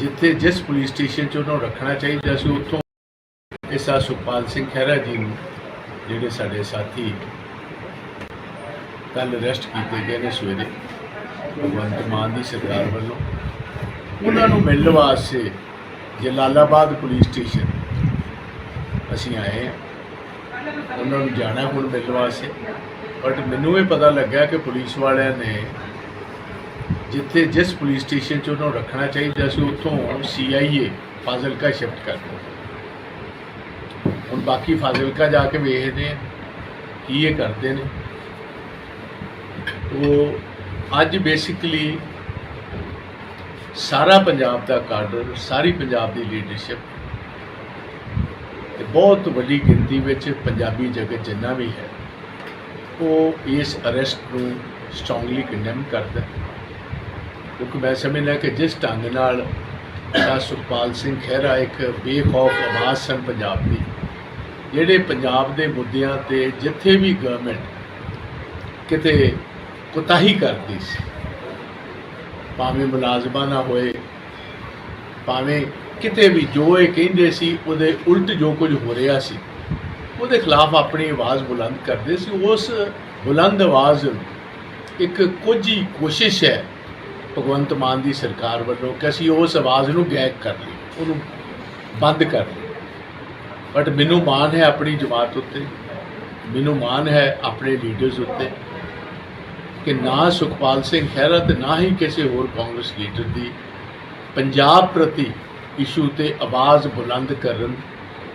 जिथे जिस police station च उन्होंने रखना चाहिए सी उत्थों इस सुखपाल सिंह खैरा जी जिहड़े साडे साथी कल अरेस्ट किए गए ने सवेरे भगवंत मान की सरकार वालों उन्होंने मिलने वास्ते जलालाबाद पुलिस स्टेशन असी आए हैं। उन्होंने जाना हुण मिलने वास्ते, बट मैनू ये पता लग्या कि पुलिस वाले ने जिथे जिस पुलिस स्टेशन च उन्होंने रखना चाहिए सी उत्थों CIA फाजिलका शिफ्ट कर दिया। हुण बाकी फाजिलका जाके वेखदे हैं की ये करते हैं। तो अज बेसिकली सारा पंजाब का काडर, सारी पंजाब की लीडरशिप बहुत वड्डी गिनती में पंजाबी जगत जिन्ना भी है वो इस अरेस्ट को स्ट्रोंगली कंडेम करता, क्योंकि मैं समझना कि जिस ढंग नाल सुखपाल सिंह खैरा एक बेखौफ आवाज़ सन पंजाब की, जिहड़े पंजाब के मुद्दों ते जिथे भी गवर्नमेंट किते कोताही करती सी, भावें मुलाजमा ना होए, भावें किते भी जो ये कहिंदे सी उहदे उल्ट जो कुछ हो रहा सी उहदे खिलाफ अपनी आवाज़ बुलंद करते सी। उस बुलंद आवाज़ एक कुछ ही कोशिश है भगवंत मान की सरकार वालों कि असीं उस आवाज़ नूं गैग कर ली, उहनूं बंद कर ली। बट मैनू मान है अपनी जमात उत्ते, मैनू मान है अपने लीडर्स उत्ते कि ना सुखपाल सिंह खैरा ते ना ही किसी होर कांग्रेस लीडर की पंजाब प्रति इशू ते आवाज़ बुलंद करन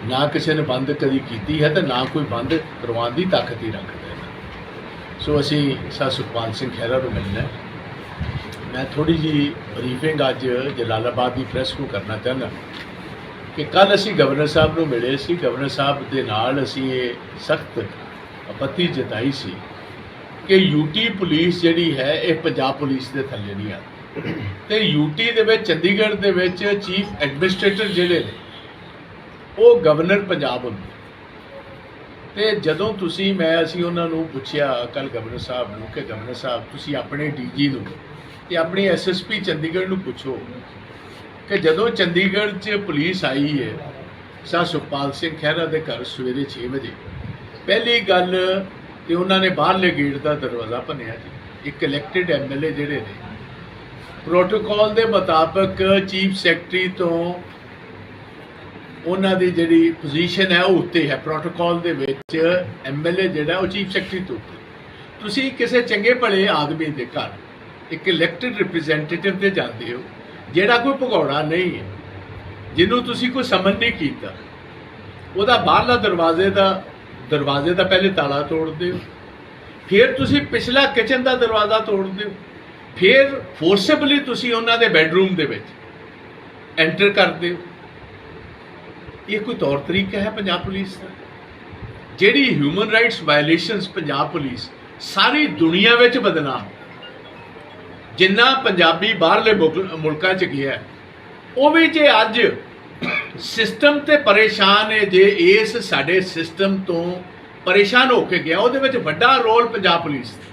ना किसी ने बंद कभी की है तो ना कोई बंद करवाने की ताकत ही रखते हैं। सो असी सुखपाल सिंह खैरा को मिलना है। मैं थोड़ी जी ब्रीफिंग अज जलालाबाद की प्रेस को करना चाहना कि कल असी गवर्नर साहब को मिले सी, गवर्नर साहब के नाल असी ये सख्त आपत्ति जताई सी कि यूटी पुलिस जिहड़ी है ये पंजाब पुलिस के थल्ले नहीं आती ते यूटी दे विच चंडीगढ़ दे विच चीफ एडमिनिस्ट्रेटर जिहड़े ने वो गवर्नर पंजाब हुंदे ते जदों तुसीं मैं असीं उन्हां नूं पुछिया कल गवर्नर साहब नूं कि गवर्नर साहब तुसीं अपने DG नूं ते अपने SSP चंडीगढ़ नूं पुछो कि जदों चंडीगढ़ च पुलिस आई है सुखपाल सिंह खैरा दे घर सवेरे 6 बजे पहली गल ते उन्होंने बाहरले गेट का दरवाज़ा भनिया जी। एक इलैक्टेड MLA जिहड़े ने प्रोटोकॉल के मुताबिक चीफ सैकटरी तो उन्होंने जी पोजीशन है वो उत्ते है, प्रोटोकॉल के MLA जिहड़ा वो चीफ सैकटरी तो उत्ते। तुसीं किसी चंगे भले आदमी के घर एक इलैक्टेड रिप्रजेंटेटिव से जाते हो जिहड़ा कोई भगौड़ा नहीं है, जिन्हों तुसीं कोई समन नहीं किया, वह बाहरला दरवाजे का पहले ताला तोड़ते हो, फिर तुसीं पिछला किचन का दरवाज़ा तोड़ते हो, फिर फोर्सेबली तुसीं उन्हां दे बैडरूम दे विच एंटर करते हो। ये कोई तौर तरीका है पंजाब पुलिस का? जिहड़ी human rights violations Punjab police सारी दुनिया विच बदनाम, जिन्ना पंजाबी बाहरले मुल्कां च गया वो भी जे अज सिस्टम ते परेशान है, जे इस साडे सिस्टम तो परेशान होके गया उहदे विच वड्डा रोल पंजाब पुलिस दा।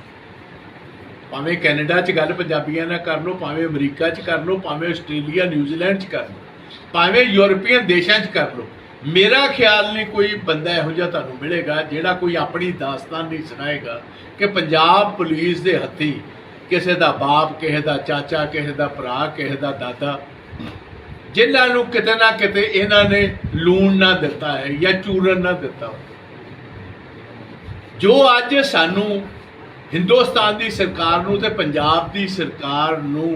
भावें कैनेडा च गल पंजाबियां नाल कर लो, भावें अमरीका च कर लो, भावें आस्ट्रेलिया न्यूजीलैंड च कर लो, भावें यूरोपीयन देशों च कर लो, मेरा ख्याल नहीं कोई बंदा इहो जिहा तुहानूं मिलेगा जिहड़ा कोई अपनी दास्तान नहीं सुनाएगा कि पंजाब पुलिस दे हत्थी किसी दा बाप, किसी दा चाचा, किसी दा भरा, किसी दा दादा, जिन्हां नूं किते ना किते इन्हां ने लूण ना दिता है या चूरन ना दिता हो। जो अज सानू हिंदुस्तान की सरकार नूं ते पंजाब की सरकार नूं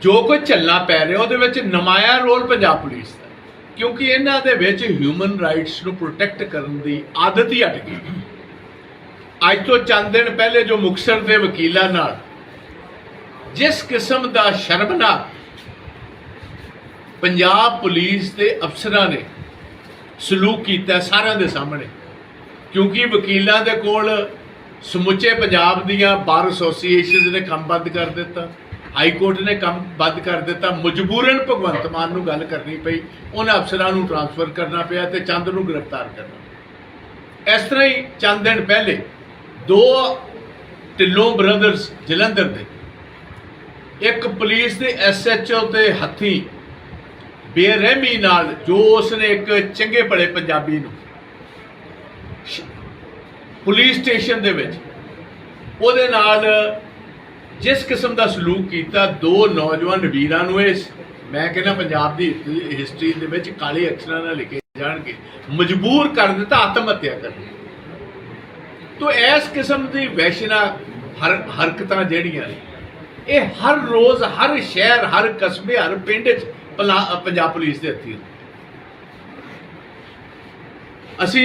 जो कुछ झलना पै रहा उहदे विच नमाया रोल पंजाब पुलिस का, क्योंकि इन्हां दे विच ह्यूमन राइट्स नूं प्रोटैक्ट करन दी आदत ही हट गई। अज तो चंद दिन पहले जो मुक्तसर के वकीलों नाल जिस किस्म का शर्मनाक पंजाब पुलिस के अफसरां ने सलूक किया सारिਆਂ ਦੇ सामने, क्योंकि वकीलों के कोल समुचे पंजाब दियां बार एसोसीएशन ने काम बंद कर दिता, हाई कोर्ट ने काम बंद कर दिता, मजबूरन भगवंत मान नूं गल करनी पई, उन्हां अफसरां नूं ट्रांसफर करना पिया ते चंद नूं गिरफ्तार करना। इस तरह ही चंद दिन पहले दो ढिल्लों ब्रदर्स जलंधर दे एक पुलिस के SHO के हथी बेरहमी नाल जो उसने एक चंगे भले पंजाबी नूं पुलिस स्टेशन दे विच ਉਹਦੇ नाल जिस किस्म का सलूक किया, दो नौजवान वीरां नूं मैं कहना पंजाब की हिस्टरी दे विच काले अक्षरां नाल लिखे जाणगे मजबूर कर दिता आत्म हत्या करने। तो इस किस्म की वैश्ना हरकतां जिहड़ियां ने ये हर रोज़ हर शहर हर कस्बे हर पिंड पंजाब पुलिस के हथी। असी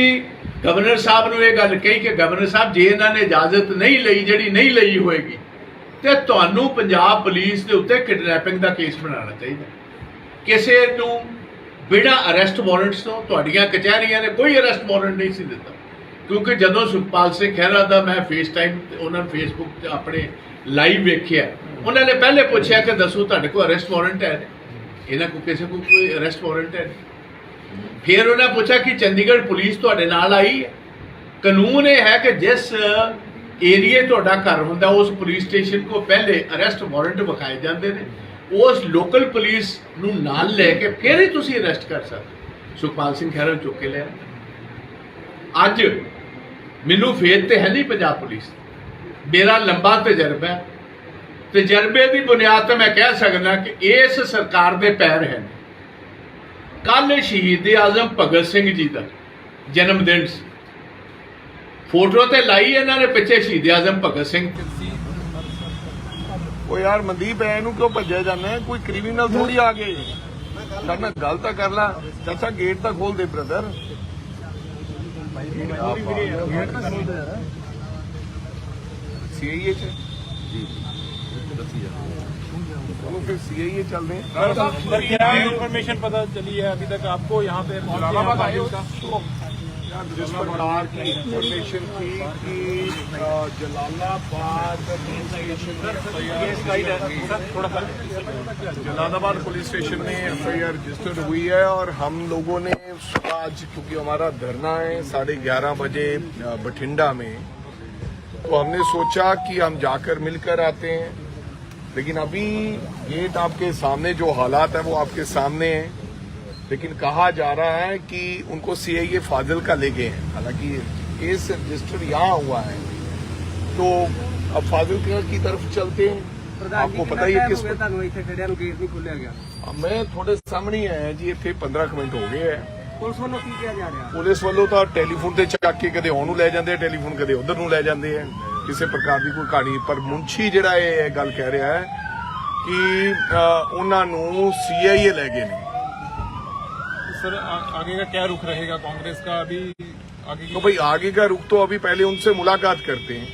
गवर्नर साहब नूं ये गल कही कि गवर्नर साहब जे इन्हां ने इजाजत नहीं लई जिहड़ी नहीं लई होएगी तो तुहानूं पंजाब पुलिस के उत्ते किडनैपिंग का केस बनाना चाहिए। किसी नूं बिना अरेस्ट वारंट्स तो तुहाडीआं कचहरियां ने कोई अरेस्ट वारंट नहीं सी दिता, क्योंकि जदों सुखपाल सिंह खैहरा का मैं फेस टाइम उन्होंने फेसबुक अपने लाइव वेख्या, उन्होंने पहले पूछा कि दसो तुहाडे कोल अरेस्ट वारंट है? इन्हां को किसी को कोई अरेस्ट वारंट है? फिर उन्हें पूछा कि चंडीगढ़ पुलिस तुहाडे नाल आई है? कानून ये है कि जिस एरिए तुहाडा घर हुंदा उस पुलिस स्टेशन को पहले अरेस्ट वारंट विखाए जाते हैं, उस लोकल पुलिस नूं नाल लैके फिर ही तुसीं अरेस्ट कर सकते। सुखपाल सिंह खैहरा चुक के लिया। अज मैनूं फेथ तो है नहीं पंजाब पुलिस, मेरा लंबा तजर्बा है, तजर्बे की बुनियाद तो मैं कह सकदा कि इस सरकार के पैर हैं। कल शहीद आजम भगत सिंह जी का जन्मदिन सी, फोटो तो लाई इन्होंने पिछे शहीद आजम भगत सिंह। ओ यार मनदीप एनू क्यों भजे जाने? कोई क्रिमिनल थोड़ी आ गए करना, गल तो कर ला। चाचा गेट तो खोल दे ब्रदर। CIA फिर CIA चल रहे हैं। क्या इन्फॉर्मेशन पता चली है अभी तक आपको यहाँ पे? जिस प्रकार की इंफॉर्मेशन थी कि जलालाबाद पुलिस स्टेशन में FIR रजिस्टर्ड हुई है और हम लोगों ने आज, क्योंकि हमारा धरना है 11:30 बजे बठिंडा में, तो हमने सोचा कि हम जाकर मिलकर आते हैं। लेकिन अभी गेट आपके सामने जो हालात है वो आपके सामने है, लेकिन कहा जा रहा है कि उनको CIA फाजिलका ले गए हैं। हालांकि केस रजिस्टर यहाँ हुआ है, तो अब फाजिलका की तरफ चलते हैं। आपको पता ही है किस गेट नहीं खोलिया गया। मैं थोड़े सामने ही आया जी, इतने 15 मिनट हो गए हैं। पुलिस वालों की किया जा रहा है? पुलिस वालों तो टेलीफोन से चक के कदे ਉਹਨੂੰ ਲੈ ਜਾਂਦੇ, टेलीफोन कदे उधर ਨੂੰ ਲੈ ਜਾਂਦੇ हैं। किसी प्रकार की कोई कहानी पर मुंशी जिहड़ा ये गल कह रहा है कि उन्होंने CIA ले गए ने। सर आगे का क्या रुख रहेगा कांग्रेस का अभी आगे की? तो भाई आगे का रुख तो अभी पहले उनसे मुलाकात करते हैं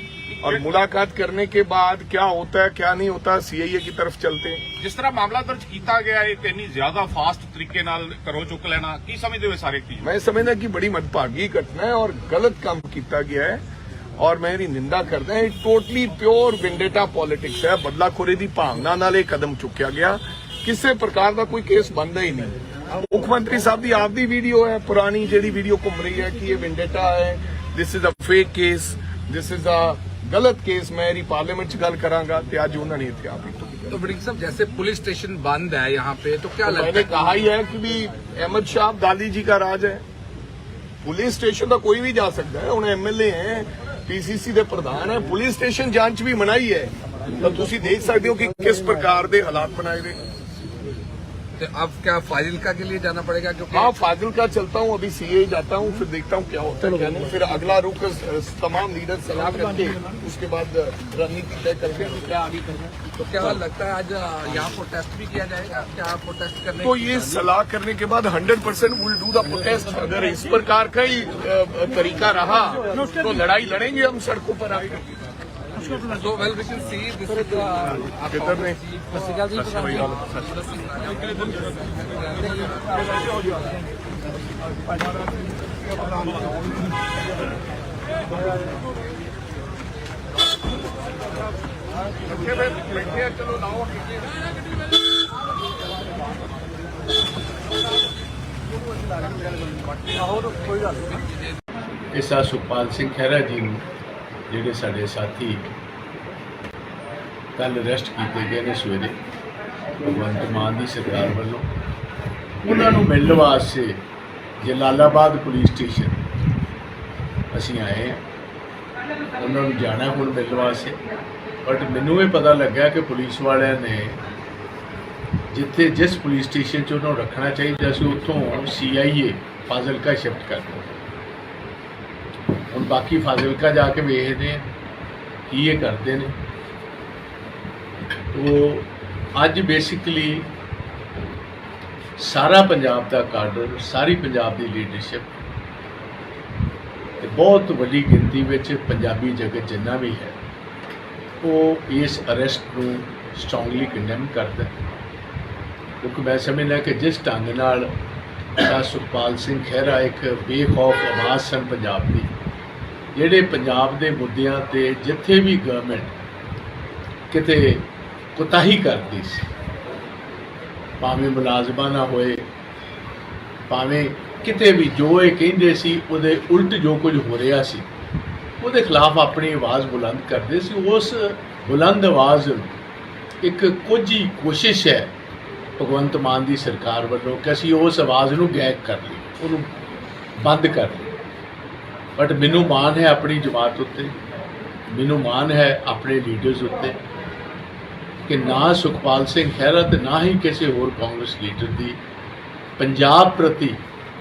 और मुलाकात करने के बाद क्या होता है क्या नहीं होता CIA की तरफ चलते हैं। जिस तरह मामला दर्ज किया गया है इतनी ज्यादा फास्ट तरीके नाल करो चुक लेना की समझते हो सारे की? मैं समझदा कि बड़ी मंदभागी घटना है और गलत काम किया गया है और मैं इसकी निंदा करदा। ये टोटली प्योर विंडेटा पॉलिटिक्स है। बदलाखोरी की भावना नाल ये कदम चुकिया गया। किसी प्रकार का कोई केस बनता ही नहीं। मुख्यमंत्री साहब की आपकी वीडियो है पुरानी जी वीडियो घूम रही है कि ये विंडेटा है, this is a fake case, this is a गलत केस। मैं पार्लियामेंट च गल करांगा ते अज उन्होंने इत्थे आप तो वड़िंग साहब जैसे पुलिस स्टेशन बंद है यहाँ पे तो क्या लगता है? मैंने कहा ही है कि भी अहमद शाह अब्दाली जी का राज है। पुलिस स्टेशन तो कोई भी जा सकता है। उन्हें MLA हैं, PCC के प्रधान है, पुलिस स्टेशन जांच भी मनाई है। तो तुसी देख सकते हो कि किस प्रकार के हालात बनाए गए। तो अब क्या फाजिलका के लिए जाना पड़ेगा? क्योंकि हाँ फाजिलका चलता हूँ, अभी CIA जाता हूँ, फिर देखता हूँ क्या होता है क्या नहीं। फिर अगला रुख तमाम लीडर सलाह करके उसके बाद रणनीति तय करके क्या आगे करना है। तो क्या लगता है आज यहाँ प्रोटेस्ट भी किया जाएगा? क्या प्रोटेस्ट करने तो ये सलाह करने के बाद 100% विल डू द प्रोटेस्ट। अगर इस प्रकार का ही तरीका रहा तो लड़ाई लड़ेंगे हम सड़कों पर आकर। So well we can see this is किधर ने चलो लाओ इसा सुखपाल सिंह खैहरा जी ਨੂੰ ਜਿਹੜੇ ਸਾਡੇ ਸਾਥੀ कल अरेस्ट किए गए ने सवेरे भगवंत मान की सरकार वालों। उन्होंने मिलने वास्ते जलालाबाद पुलिस स्टेशन असी आए हैं। उन्होंने जाना हुण मिलने वास्ते, बट मैनू ये पता लगा कि पुलिस वाले ने जिथे जिस पुलिस स्टेशन च उन्होंने रखना चाहिए सी उत्थों CIA फाजिलका शिफ्ट कर दिया। हुण बाकी फाजिलका जाके वेखते हैं की ये करते हैं। तो अज बेसिकली सारा पंजाब का काडर, सारी पंजाब की लीडरशिप ते बहुत वड्डी गिनती में पंजाबी जगत जिन्ना भी है वो इस अरेस्ट को स्ट्रोंगली कंडेम करता है। क्योंकि मैं समझना कि जिस ढंग नाल सुखपाल सिंह खैरा एक बेखौफ आवाज़ सन पंजाब की, ਜਿਹੜੇ पंजाब के मुद्दों ते जिथे भी गवर्नमेंट किते कोताही करती सी, भावें मुलाजमा ना होए, भावें किते भी जो ये कहिंदे सी उहदे उल्ट जो कुछ हो रहा सी उहदे खिलाफ अपनी आवाज़ बुलंद करते सी। उस बुलंद आवाज़ एक कुछ ही कोशिश है भगवंत मान की सरकार वालों कि असी उस आवाज़ नूं गैग कर ली, उन्होंने बंद कर ली। बट मैनू मान है अपनी जमात उत्ते, मैनू मान है अपने लीडर्स उत्ते कि ना सुखपाल सिंह खैरा ते ना ही किसी होर कांग्रेस लीडर की पंजाब प्रति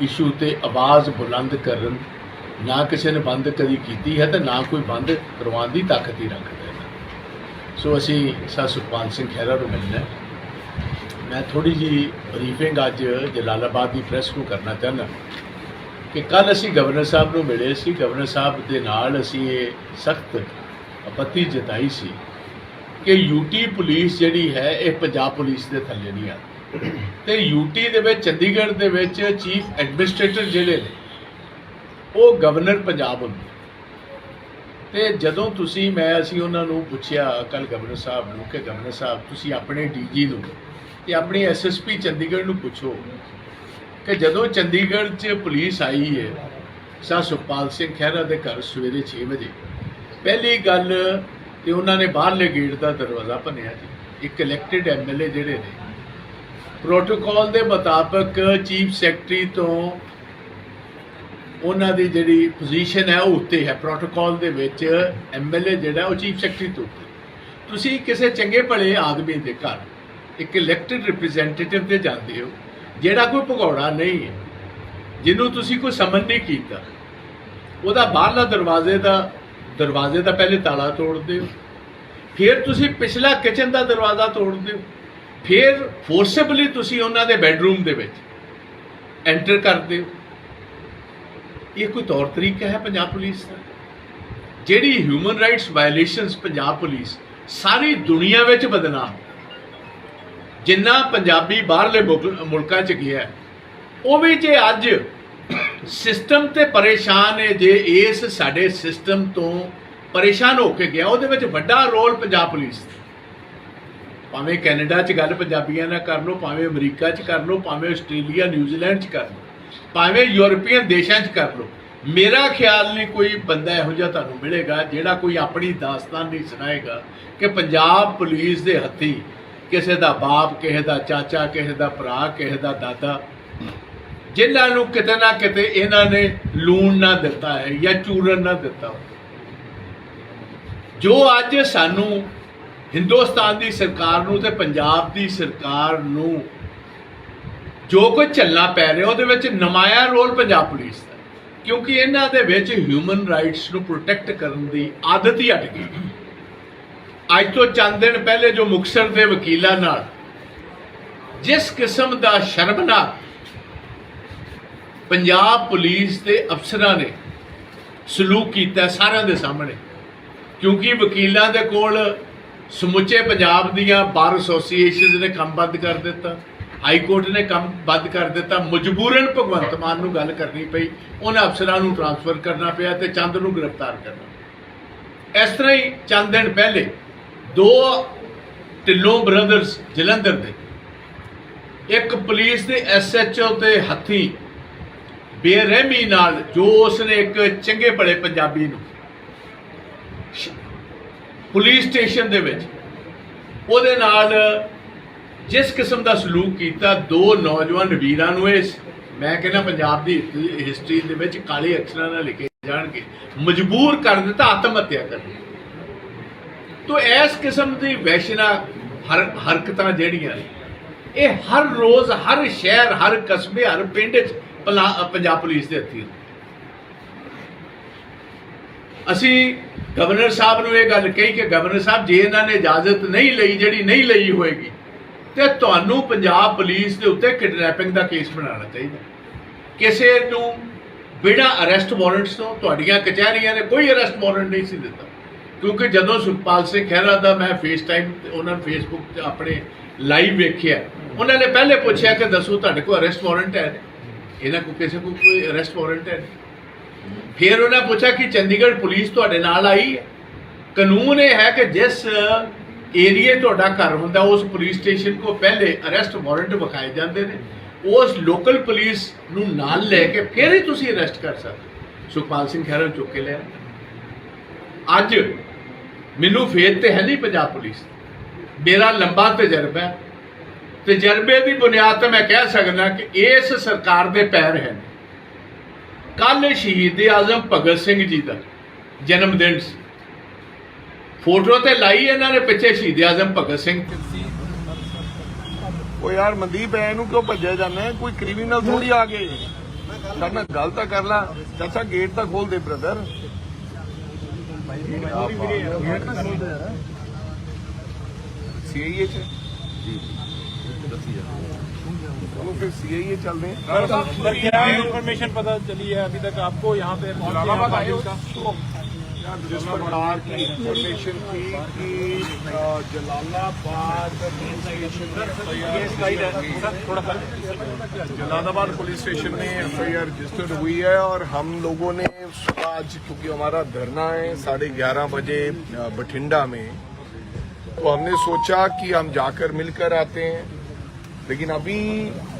इशू ते आवाज़ बुलंद करन ना किसी ने बंद कभी की है तो ना कोई बंद करवाने की ताकत ही रखते हैं। सो असी सुखपाल सिंह खैरा को मिलना है। मैं थोड़ी जी ब्रीफिंग अज जलालाबाद की प्रेस को करना चाहना कि कल असी गवर्नर साहब को मिले सी। गवर्नर साहब के नाल असी ये सख्त आपत्ति जताई सी कि यूटी पुलिस जिहड़ी है ये पंजाब पुलिस के थल्ले नहीं आती ते यूटी दे विच चंडीगढ़ दे विच चीफ एडमिनिस्ट्रेटर जिहड़े ने वो गवर्नर पंजाब हुंदे ते जदों तुसी मैं असी उन्हां नूं पुछिया कल गवर्नर साहब नूं कि गवर्नर साहब तुसी अपने DG नूं ते अपनी SSP चंडीगढ़ नूं पुछो कि जदों चंडीगढ़ च पुलिस आई है सुखपाल सिंह खैरा के घर सवेरे 6 बजे, पहली गल तो उन्होंने बाहरले गेट का दरवाज़ा भनिया जी। एक इलैक्टेड MLA जिहड़े ने प्रोटोकॉल के मुताबिक चीफ सैकटरी तो उन्हों की जिहड़ी पोजीशन है वो उत्ते है, प्रोटोकॉल के विच MLA जिहड़ा वो चीफ सैकटरी तो उत्ते। तुसीं किसी चंगे भले आदमी के घर एक इलैक्टेड रिप्रजेंटेटिव से जाते हो ਜਿਹੜਾ कोई भगौड़ा नहीं है, जिन्हों तुसी कोई समन नहीं किया, वह बाहरला दरवाजे का पहले ताला तोड़ते हो, फिर तुसी पिछला किचन का दरवाज़ा तोड़ते हो, फिर फोर्सेबली तुसी उन्होंने बैडरूम के विच एंटर करते हो। ये कोई तौर तरीका है पंजाब पुलिस का? जिहड़ी human rights violations Punjab police सारी दुनिया में बदनाम, जिन्ना पंजाबी बाहरले मुल्कां च गया वो भी जे अज सिस्टम ते परेशान है, जे इस साडे सिस्टम तो परेशान होके गया उहदे विच वड्डा रोल पंजाब पुलिस दा। भावें कैनेडा च गल पंजाबियां नाल कर लो, भावें अमरीका च कर लो, भावें आस्ट्रेलिया न्यूजीलैंड च कर लो, भावें यूरोपीयन देशों च कर लो। मेरा ख्याल नहीं कोई बंदा इहो जिहा तुहानूं मिलेगा जिहड़ा कोई अपनी दास्तान नहीं सुनाएगा कि पंजाब पुलिस दे हत्थी किसी का बाप, किसी का चाचा, किसी का भरा, किसी का दादा, जिन्होंने किते ना किते इन्होंने लूण ना दिता है या चूरन ना दिता हो। जो अज सानू हिंदुस्तान की सरकार नूं ते पंजाब की सरकार नूं जो कुछ चलना पै रहा वो नमाया रोल पंजाब पुलिस का, क्योंकि इन्हां दे विच ह्यूमन राइट्स नूं प्रोटैक्ट करन दी आदत ही हट गई। अज तो चंद दिन पहले जो मुक्तसर के वकीलों नाल जिस किस्म का शर्मनाक पंजाब पुलिस के अफसरां ने सलूक किया सारिਆਂ ਦੇ सामने, क्योंकि वकीलों के कोल समुचे पंजाब दियां बार एसोसीएशन ने काम बंद कर दिता, हाई कोर्ट ने काम बंद कर दिता, मजबूरन भगवंत मान नूं गल करनी पई, उन्हां अफसरां नूं ट्रांसफर करना पिया ते चंद नूं गिरफ्तार करना। इस तरह ही चंद दिन पहले दो ढिल्लों ब्रदर्स जलंधर दे एक पुलिस के SHO ते हथी बेरहमी नाल जो उसने एक चंगे भले पंजाबी नूं पुलिस स्टेशन दे विच ਉਹਦੇ ਨਾਲ ਜਿਸ ਕਿਸਮ ਦਾ ਸਲੂਕ ਕੀਤਾ, ਦੋ ਨੌਜਵਾਨ ਵੀਰਾਂ ਨੂੰ ਇਸ ਮੈਂ ਕਹਿੰਦਾ ਪੰਜਾਬ ਦੀ ਹਿਸਟਰੀ ਦੇ ਵਿੱਚ ਕਾਲੇ ਅੱਖਰਾਂ ਨਾਲ ਲਿਖੇ ਜਾਣਗੇ, ਮਜਬੂਰ ਕਰ ਦਿੱਤਾ ਆਤਮ ਹੱਤਿਆ ਕਰਨ। ਤੋ ਇਸ ਕਿਸਮ ਦੀ ਵੈਸ਼ਨਾ ਹਰਕਤਾਂ ਜਿਹੜੀਆਂ ਨੇ ਇਹ ਹਰ ਰੋਜ਼ ਹਰ ਸ਼ਹਿਰ ਹਰ ਕਸਬੇ ਹਰ ਪਿੰਡ 'ਚ ਪੰਜਾਬ ਪੁਲਿਸ ਦੇ ਹੱਥੀਂ। ਅਸੀਂ ਗਵਰਨਰ ਸਾਹਿਬ ਨੂੰ ਇਹ ਗੱਲ ਕਹੀ ਕਿ ਗਵਰਨਰ ਸਾਹਿਬ ਜੇ ਇਹਨਾਂ ਨੇ ਇਜਾਜ਼ਤ ਨਹੀਂ ਲਈ, ਜਿਹੜੀ ਨਹੀਂ ਲਈ ਹੋਏਗੀ, ਤੇ ਤੁਹਾਨੂੰ ਪੰਜਾਬ ਪੁਲਿਸ ਦੇ ਉੱਤੇ ਕਿਡਨੈਪਿੰਗ ਦਾ ਕੇਸ ਬਣਾਉਣਾ ਚਾਹੀਦਾ। ਕਿਸੇ ਨੂੰ ਬਿਨਾਂ ਅਰੈਸਟ ਵਾਰੰਟਸ ਤੋਂ ਤੁਹਾਡੀਆਂ ਕਚਹਿਰੀਆਂ ਨੇ ਕੋਈ ਅਰੈਸਟ ਵਾਰੰਟ ਨਹੀਂ ਸੀ ਦਿੱਤਾ, ਕਿਉਂਕਿ ਜਦੋਂ ਸੁਖਪਾਲ ਸਿੰਘ ਖਹਿਰਾ ਦਾ ਮੈਂ ਫੇਸ ਟਾਈਮ ਉਹਨਾਂ ਨੂੰ ਫੇਸਬੁੱਕ 'ਤੇ ਆਪਣੇ ਲਾਈਵ ਵੇਖਿਆ, ਉਹਨਾਂ ਨੇ ਪਹਿਲੇ ਪੁੱਛਿਆ ਕਿ ਦੱਸੋ ਤੁਹਾਡੇ ਕੋਲ ਅਰੈਸਟ ਵਾਰੰਟ ਹੈ? ਇਹਨਾਂ ਕੋਲ ਕਿਸੇ ਕੋਲ ਕੋਈ ਅਰੈਸਟ ਵਾਰੰਟ ਹੈ? ਫਿਰ ਉਹਨਾਂ ਪੁੱਛਿਆ ਕਿ ਚੰਡੀਗੜ੍ਹ ਪੁਲਿਸ ਤੁਹਾਡੇ ਨਾਲ ਆਈ ਹੈ? ਕਾਨੂੰਨ ਇਹ ਹੈ ਕਿ ਜਿਸ ਏਰੀਏ ਤੁਹਾਡਾ ਘਰ ਹੁੰਦਾ ਉਸ ਪੁਲਿਸ ਸਟੇਸ਼ਨ ਕੋ ਪਹਿਲੇ ਅਰੈਸਟ ਵਾਰੰਟ ਵਿਖਾਏ ਜਾਂਦੇ ਨੇ, ਉਸ ਲੋਕਲ ਪੁਲਿਸ ਨੂੰ ਨਾਲ ਲੈ ਕੇ ਫਿਰ ਹੀ ਤੁਸੀਂ ਅਰੈਸਟ ਕਰ ਸਕਦੇ। ਸੁਖਪਾਲ ਸਿੰਘ ਖਹਿਰਾ ਚੁੱਕ ਕੇ ਲਿਆ। ਅੱਜ ਮੈਨੂੰ ਫੇਥ ਤੇ ਹੈ ਨਹੀਂ ਪੰਜਾਬ ਪੁਲਿਸ, ਮੇਰਾ ਲੰਬਾ ਤਜਰਬਾ ਹੈ। ਤਜਰਬੇ ਦੀ ਬੁਨਿਆਦ ਤੇ ਮੈਂ ਕਹਿ ਸਕਦਾ ਕਿ ਇਸ ਸਰਕਾਰ ਦੇ ਪੈਰ ਹਨ। ਕੱਲ ਸ਼ਹੀਦ ਆਜ਼ਮ ਭਗਤ ਸਿੰਘ ਜੀ ਦਾ ਜਨਮ ਦਿਨ ਸੀ, ਫੋਟੋ ਤੇ ਲਾਈ ਇਹਨਾਂ ਨੇ ਪਿੱਛੇ ਸ਼ਹੀਦ ਆਜ਼ਮ ਭਗਤ ਸਿੰਘ। ਉਹ ਯਾਰ ਮਨਦੀਪ ਐ ਨੂੰ ਕਿਉਂ ਭੱਜਿਆ ਜਾਂਦਾ? ਕੋਈ ਕ੍ਰਿਮੀਨਲ ਥੋੜੀ ਆ ਗਏ। ਸਾਡੇ ਨਾਲ ਗੱਲ ਤਾਂ ਕਰ ਲਾ ਚਾਚਾ, ਗੇਟ ਤਾਂ ਖੋਲ ਦੇ ਬ੍ਰਦਰ। सीआईए चलो फिर सीआईए चल रहे हैं। क्या इन्फॉर्मेशन पता चली है अभी तक आपको यहाँ पे जलालाबाद आए हो? जिस प्रकार की इंफॉर्मेशन थी कि जलालाबाद पुलिस स्टेशन में एफआईआर रजिस्टर्ड हुई है और हम लोगों ने आज, क्योंकि हमारा धरना है 11:30 बजे बठिंडा में, तो हमने सोचा कि हम जाकर मिलकर आते हैं। लेकिन अभी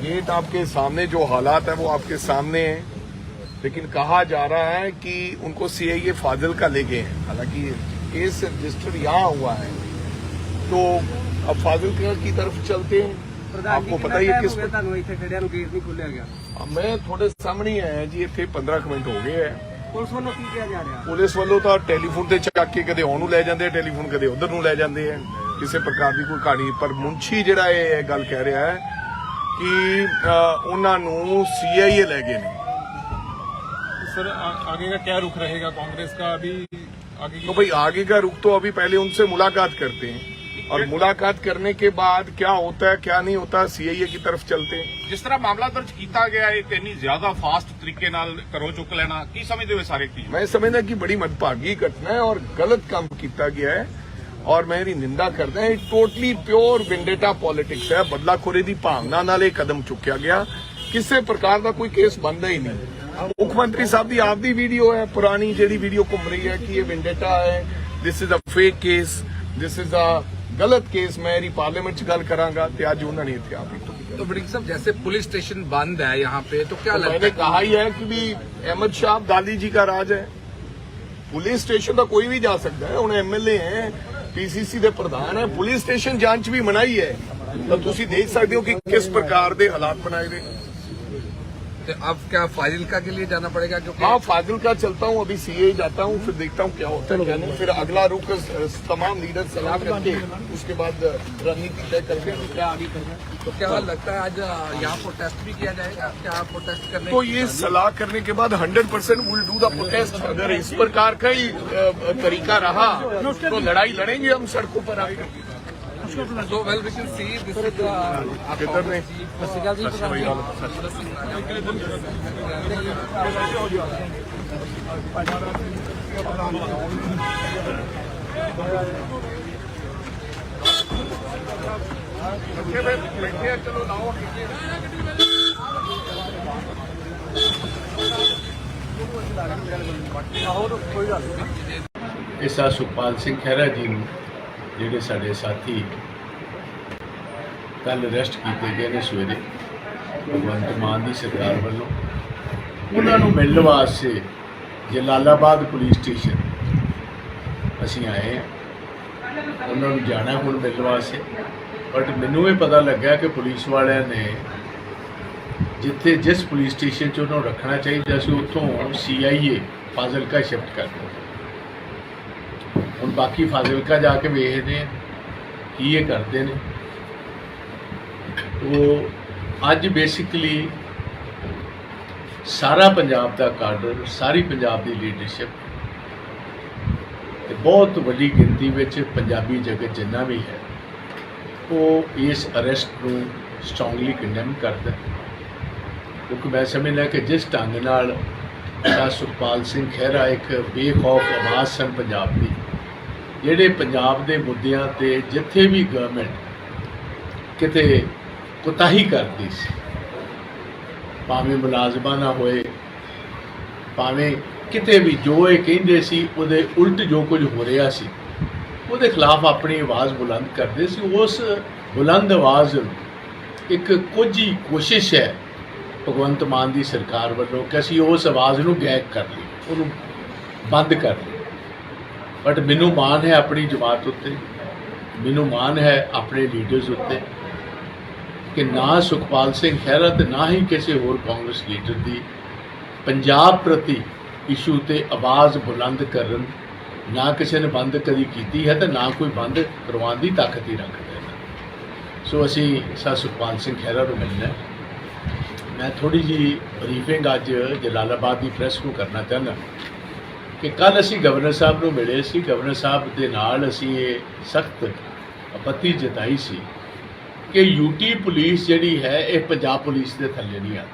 गेट आपके सामने, जो हालात है वो आपके सामने है, लेकिन कहा जा रहा है कि उनको सीआईए फाजिलका ले गए हैं। हालांकि केस रजिस्टर्ड यहाँ हुआ है, तो अब फाजिलका की तरफ चलते हैं। आपको पता ही है किस गेट नहीं खोलिया गया। मैं थोड़े सामने ही आया जी, इतने 15 मिनट हो गए हैं। ਪੁਲਿਸ ਵੱਲੋਂ ਕੀ ਕਿਹਾ ਜਾ ਰਿਹਾ? ਪੁਲਿਸ ਵੱਲੋਂ ਤਾਂ ਟੈਲੀਫੋਨ ਤੇ ਚੱਕ ਕੇ ਕਦੇ ਉਹਨੂੰ ਲੈ ਜਾਂਦੇ, ਟੈਲੀਫੋਨ ਕਦੇ ਉਧਰ ਨੂੰ ਲੈ ਜਾਂਦੇ ਆ, ਕਿਸੇ ਪ੍ਰਕਾਰ ਦੀ ਕੋਈ ਕਹਾਣੀ। ਪਰ ਮੁੰਸ਼ੀ ਜਿਹੜਾ ਇਹ ਗੱਲ ਕਹਿ ਰਿਹਾ ਹੈ ਕਿ ਉਹਨਾਂ ਨੂੰ ਸੀਆਈਏ ਲੈ ਗਏ ਨੇ। सर आगे का क्या रुख रहेगा कांग्रेस का अभी आगे? तो भाई आगे का रुख तो अभी पहले उनसे मुलाकात करते हैं, और मुलाकात करने के बाद क्या होता है क्या नहीं होता सीआईए की तरफ चलते हैं। ਜਿਸ ਤਰ੍ਹਾਂ ਮਾਮਲਾ ਦਰਜ ਕੀਤਾ ਗਿਆ ਹੈ, ਇੰਨੀ ਜ਼ਿਆਦਾ ਫਾਸਟ ਤਰੀਕੇ ਨਾਲ ਘਰੋਂ ਚੁੱਕ ਲੈਣਾ, ਕੀ ਸਮਝਦੇ ਹੋ ਸਾਰੇ ਚੀਜ਼? मैं समझदा कि बड़ी मनभागी घटना है और गलत काम किया गया है, और मैं ਇਹਦੀ ਨਿੰਦਾ ਕਰਦਾ ਹਾਂ। ਟੋਟਲੀ ਪਿਓਰ ਵਿੰਡੇਟਾ ਪੋਲਿਟਿਕਸ ਹੈ, ਬਦਲਾਖੋਰੀ ਦੀ ਭਾਵਨਾ ਨਾਲ ਇਹ ਕਦਮ ਚੁੱਕਿਆ ਗਿਆ। ਕਿਸੇ ਪ੍ਰਕਾਰ ਦਾ ਕੋਈ ਕੇਸ ਬਣਦਾ ਹੀ ਨਹੀਂ। ਮੁੱਖ ਮੰਤਰੀ ਸਾਹਿਬ ਦੀ ਆਪਦੀ ਵੀਡੀਓ ਹੈ, ਪੁਰਾਣੀ ਜਿਹੜੀ ਵੀਡੀਓ ਘੁੰਮ ਰਹੀ ਹੈ ਕਿ ਇਹ ਵਿੰਡੇਟਾ ਹੈ, this is a fake case, this is a गलत केस। मैं पार्लियामेंट च गल करांगा ते अज उन्होंने इत्थे आप तो बड़ी साहब, जैसे पुलिस स्टेशन बंद है यहाँ पे, तो क्या लगता मैंने है? कहा ही है कि भी अहमद शाह अब्दाली जी का राज है। पुलिस स्टेशन तो कोई भी जा सकता है। उन्हें एमएलए हैं, पीसीसी के प्रधान है, पुलिस स्टेशन जांच भी मनाई है, तो तुसी देख सकते हो कि किस प्रकार के हालात बनाए गए। तो अब क्या फाजिलका के लिए जाना पड़ेगा? क्योंकि हाँ, फाजिलका चलता हूँ, अभी सीए जाता हूँ, फिर देखता हूँ क्या होता है क्या नहीं। फिर अगला रुख तमाम लीडर सलाह करके उसके बाद रणनीति तय करके क्या आगे करना है। तो क्या लगता है आज यहाँ प्रोटेस्ट भी किया जाएगा? क्या प्रोटेस्ट करने तो ये सलाह करने के बाद 100% विल डू द प्रोटेस्ट। अगर इस प्रकार का ही तरीका रहा तो लड़ाई लड़ेंगे हम सड़कों पर आकर। So well, we can see this is किधर ने चलो लाओ। ਇਸ ਆ ਸੁਖਪਾਲ ਸਿੰਘ ਖਹਿਰਾ ਜੀ ਨੂੰ ਜਿਹੜੇ ਸਾਡੇ ਸਾਥੀ ਕੱਲ ਅਰੈਸਟ ਕੀਤੇ ਗਏ ਨੇ ਸਵੇਰੇ ਭਗਵੰਤ ਮਾਨ ਦੀ ਸਰਕਾਰ ਵੱਲੋਂ, ਉਹਨਾਂ ਨੂੰ ਮਿਲਣ ਵਾਸਤੇ ਜਲਾਲਾਬਾਦ ਪੁਲਿਸ ਸਟੇਸ਼ਨ ਅਸੀਂ ਆਏ ਹਾਂ। ਉਹਨਾਂ ਨੂੰ ਜਾਣਾ ਹੁਣ ਮਿਲਣ ਵਾਸਤੇ। ਬਟ ਮੈਨੂੰ ਇਹ ਪਤਾ ਲੱਗਾ ਕਿ ਪੁਲਿਸ ਵਾਲਿਆਂ ਨੇ ਜਿੱਥੇ ਜਿਸ ਪੁਲਿਸ ਸਟੇਸ਼ਨ 'ਚ ਉਹਨਾਂ ਨੂੰ ਰੱਖਣਾ ਚਾਹੀਦਾ ਸੀ ਉੱਥੋਂ CIA ਫਾਜ਼ਿਲਕਾ ਸ਼ਿਫਟ ਕਰ ਦਿੱਤਾ। ਹੁਣ ਬਾਕੀ ਫਾਜ਼ਿਲਕਾ ਜਾ ਕੇ ਵੇਖਦੇ ਹਾਂ ਕੀ ਇਹ ਕਰਦੇ ਨੇ। ਉਹ ਅੱਜ ਬੇਸਿਕਲੀ ਸਾਰਾ ਪੰਜਾਬ ਦਾ ਕਾਡਰ, ਸਾਰੀ ਪੰਜਾਬ ਦੀ ਲੀਡਰਸ਼ਿਪ ਤੇ ਬਹੁਤ ਵੱਡੀ ਗਿਣਤੀ ਵਿੱਚ ਪੰਜਾਬੀ ਜਗਤ ਜਿੰਨਾ ਵੀ ਹੈ ਉਹ ਇਸ ਅਰੈਸਟ ਨੂੰ ਸਟਰੋਂਗਲੀ ਕੰਡੈਮ ਕਰਦਾ। ਕਿਉਂਕਿ ਮੈਂ ਸਮਝਦਾ ਕਿ ਜਿਸ ਢੰਗ ਨਾਲ ਸੁਖਪਾਲ ਸਿੰਘ ਖਹਿਰਾ ਇੱਕ ਬੇਖੌਫ ਆਵਾਜ਼ ਸਨ ਪੰਜਾਬ ਦੀ, ਜਿਹੜੇ ਪੰਜਾਬ ਦੇ ਮੁੱਦਿਆਂ ਤੇ ਜਿੱਥੇ ਵੀ ਗਵਰਨਮੈਂਟ ਕਿਤੇ ਕੁਤਾਹੀ ਕਰਦੀ ਸੀ, ਭਾਵੇਂ ਮੁਲਾਜ਼ਮਾਂ ਨਾ ਹੋਏ, ਭਾਵੇਂ ਕਿਤੇ ਵੀ ਜੋ ਇਹ ਕਹਿੰਦੇ ਸੀ ਉਹਦੇ ਉਲਟ ਜੋ ਕੁਝ ਹੋ ਰਿਹਾ ਸੀ ਉਹਦੇ ਖਿਲਾਫ ਆਪਣੀ ਆਵਾਜ਼ ਬੁਲੰਦ ਕਰਦੇ ਸੀ। ਉਸ ਬੁਲੰਦ ਆਵਾਜ਼ ਇੱਕ ਕੁਝ ਹੀ ਕੋਸ਼ਿਸ਼ ਹੈ ਭਗਵੰਤ ਮਾਨ ਦੀ ਸਰਕਾਰ ਵੱਲੋਂ ਕਿ ਅਸੀਂ ਉਸ ਆਵਾਜ਼ ਨੂੰ ਗਾਇਬ ਕਰ ਲਈਏ, ਉਹਨੂੰ ਬੰਦ ਕਰ ਲਈਏ। ਬਟ ਮੈਨੂੰ ਮਾਣ ਹੈ ਆਪਣੀ ਜਮਾਤ ਉੱਤੇ, ਮੈਨੂੰ ਮਾਣ ਹੈ ਆਪਣੇ ਲੀਡਰਸ ਉੱਤੇ ਕਿ ਨਾ ਸੁਖਪਾਲ ਸਿੰਘ ਖਹਿਰਾ ਤੇ ਨਾ ਹੀ ਕਿਸੇ ਹੋਰ ਕਾਂਗਰਸ ਲੀਡਰ ਦੀ ਪੰਜਾਬ ਪ੍ਰਤੀ ਇਸ਼ੂ ਤੇ ਆਵਾਜ਼ ਬੁਲੰਦ ਕਰਨ ਨਾ ਕਿਸੇ ਨੇ ਬੰਦ ਕਦੀ ਕੀਤੀ ਹੈ ਤੇ ਨਾ ਕੋਈ ਬੰਦ ਕਰਵਾਉਣ ਦੀ ਤਾਕਤ ਹੀ ਰੱਖਦਾ ਹੈ। ਸੋ ਅਸੀਂ ਸੁਖਪਾਲ ਸਿੰਘ ਖਹਿਰਾ ਨੂੰ ਮਿਲਣਾ। ਮੈਂ ਥੋੜੀ ਜਿਹੀ ਬਰੀਫਿੰਗ ਅੱਜ ਜਲਾਲਾਬਾਦ ਦੀ ਪ੍ਰੈਸ ਨੂੰ ਕਰਨਾ ਚਾਹੁੰਦਾ ਕਿ ਕੱਲ੍ਹ ਅਸੀਂ ਗਵਰਨਰ ਸਾਹਿਬ ਨੂੰ ਮਿਲੇ ਸੀ। ਗਵਰਨਰ ਸਾਹਿਬ ਦੇ ਨਾਲ ਅਸੀਂ ਇਹ ਸਖਤ ਆਪੱਤੀ ਜਤਾਈ ਸੀ ਕਿ ਯੂਟੀ ਪੁਲਿਸ ਜਿਹੜੀ ਹੈ ਇਹ ਪੰਜਾਬ ਪੁਲਿਸ ਦੇ ਥੱਲੇ ਨਹੀਂ ਆ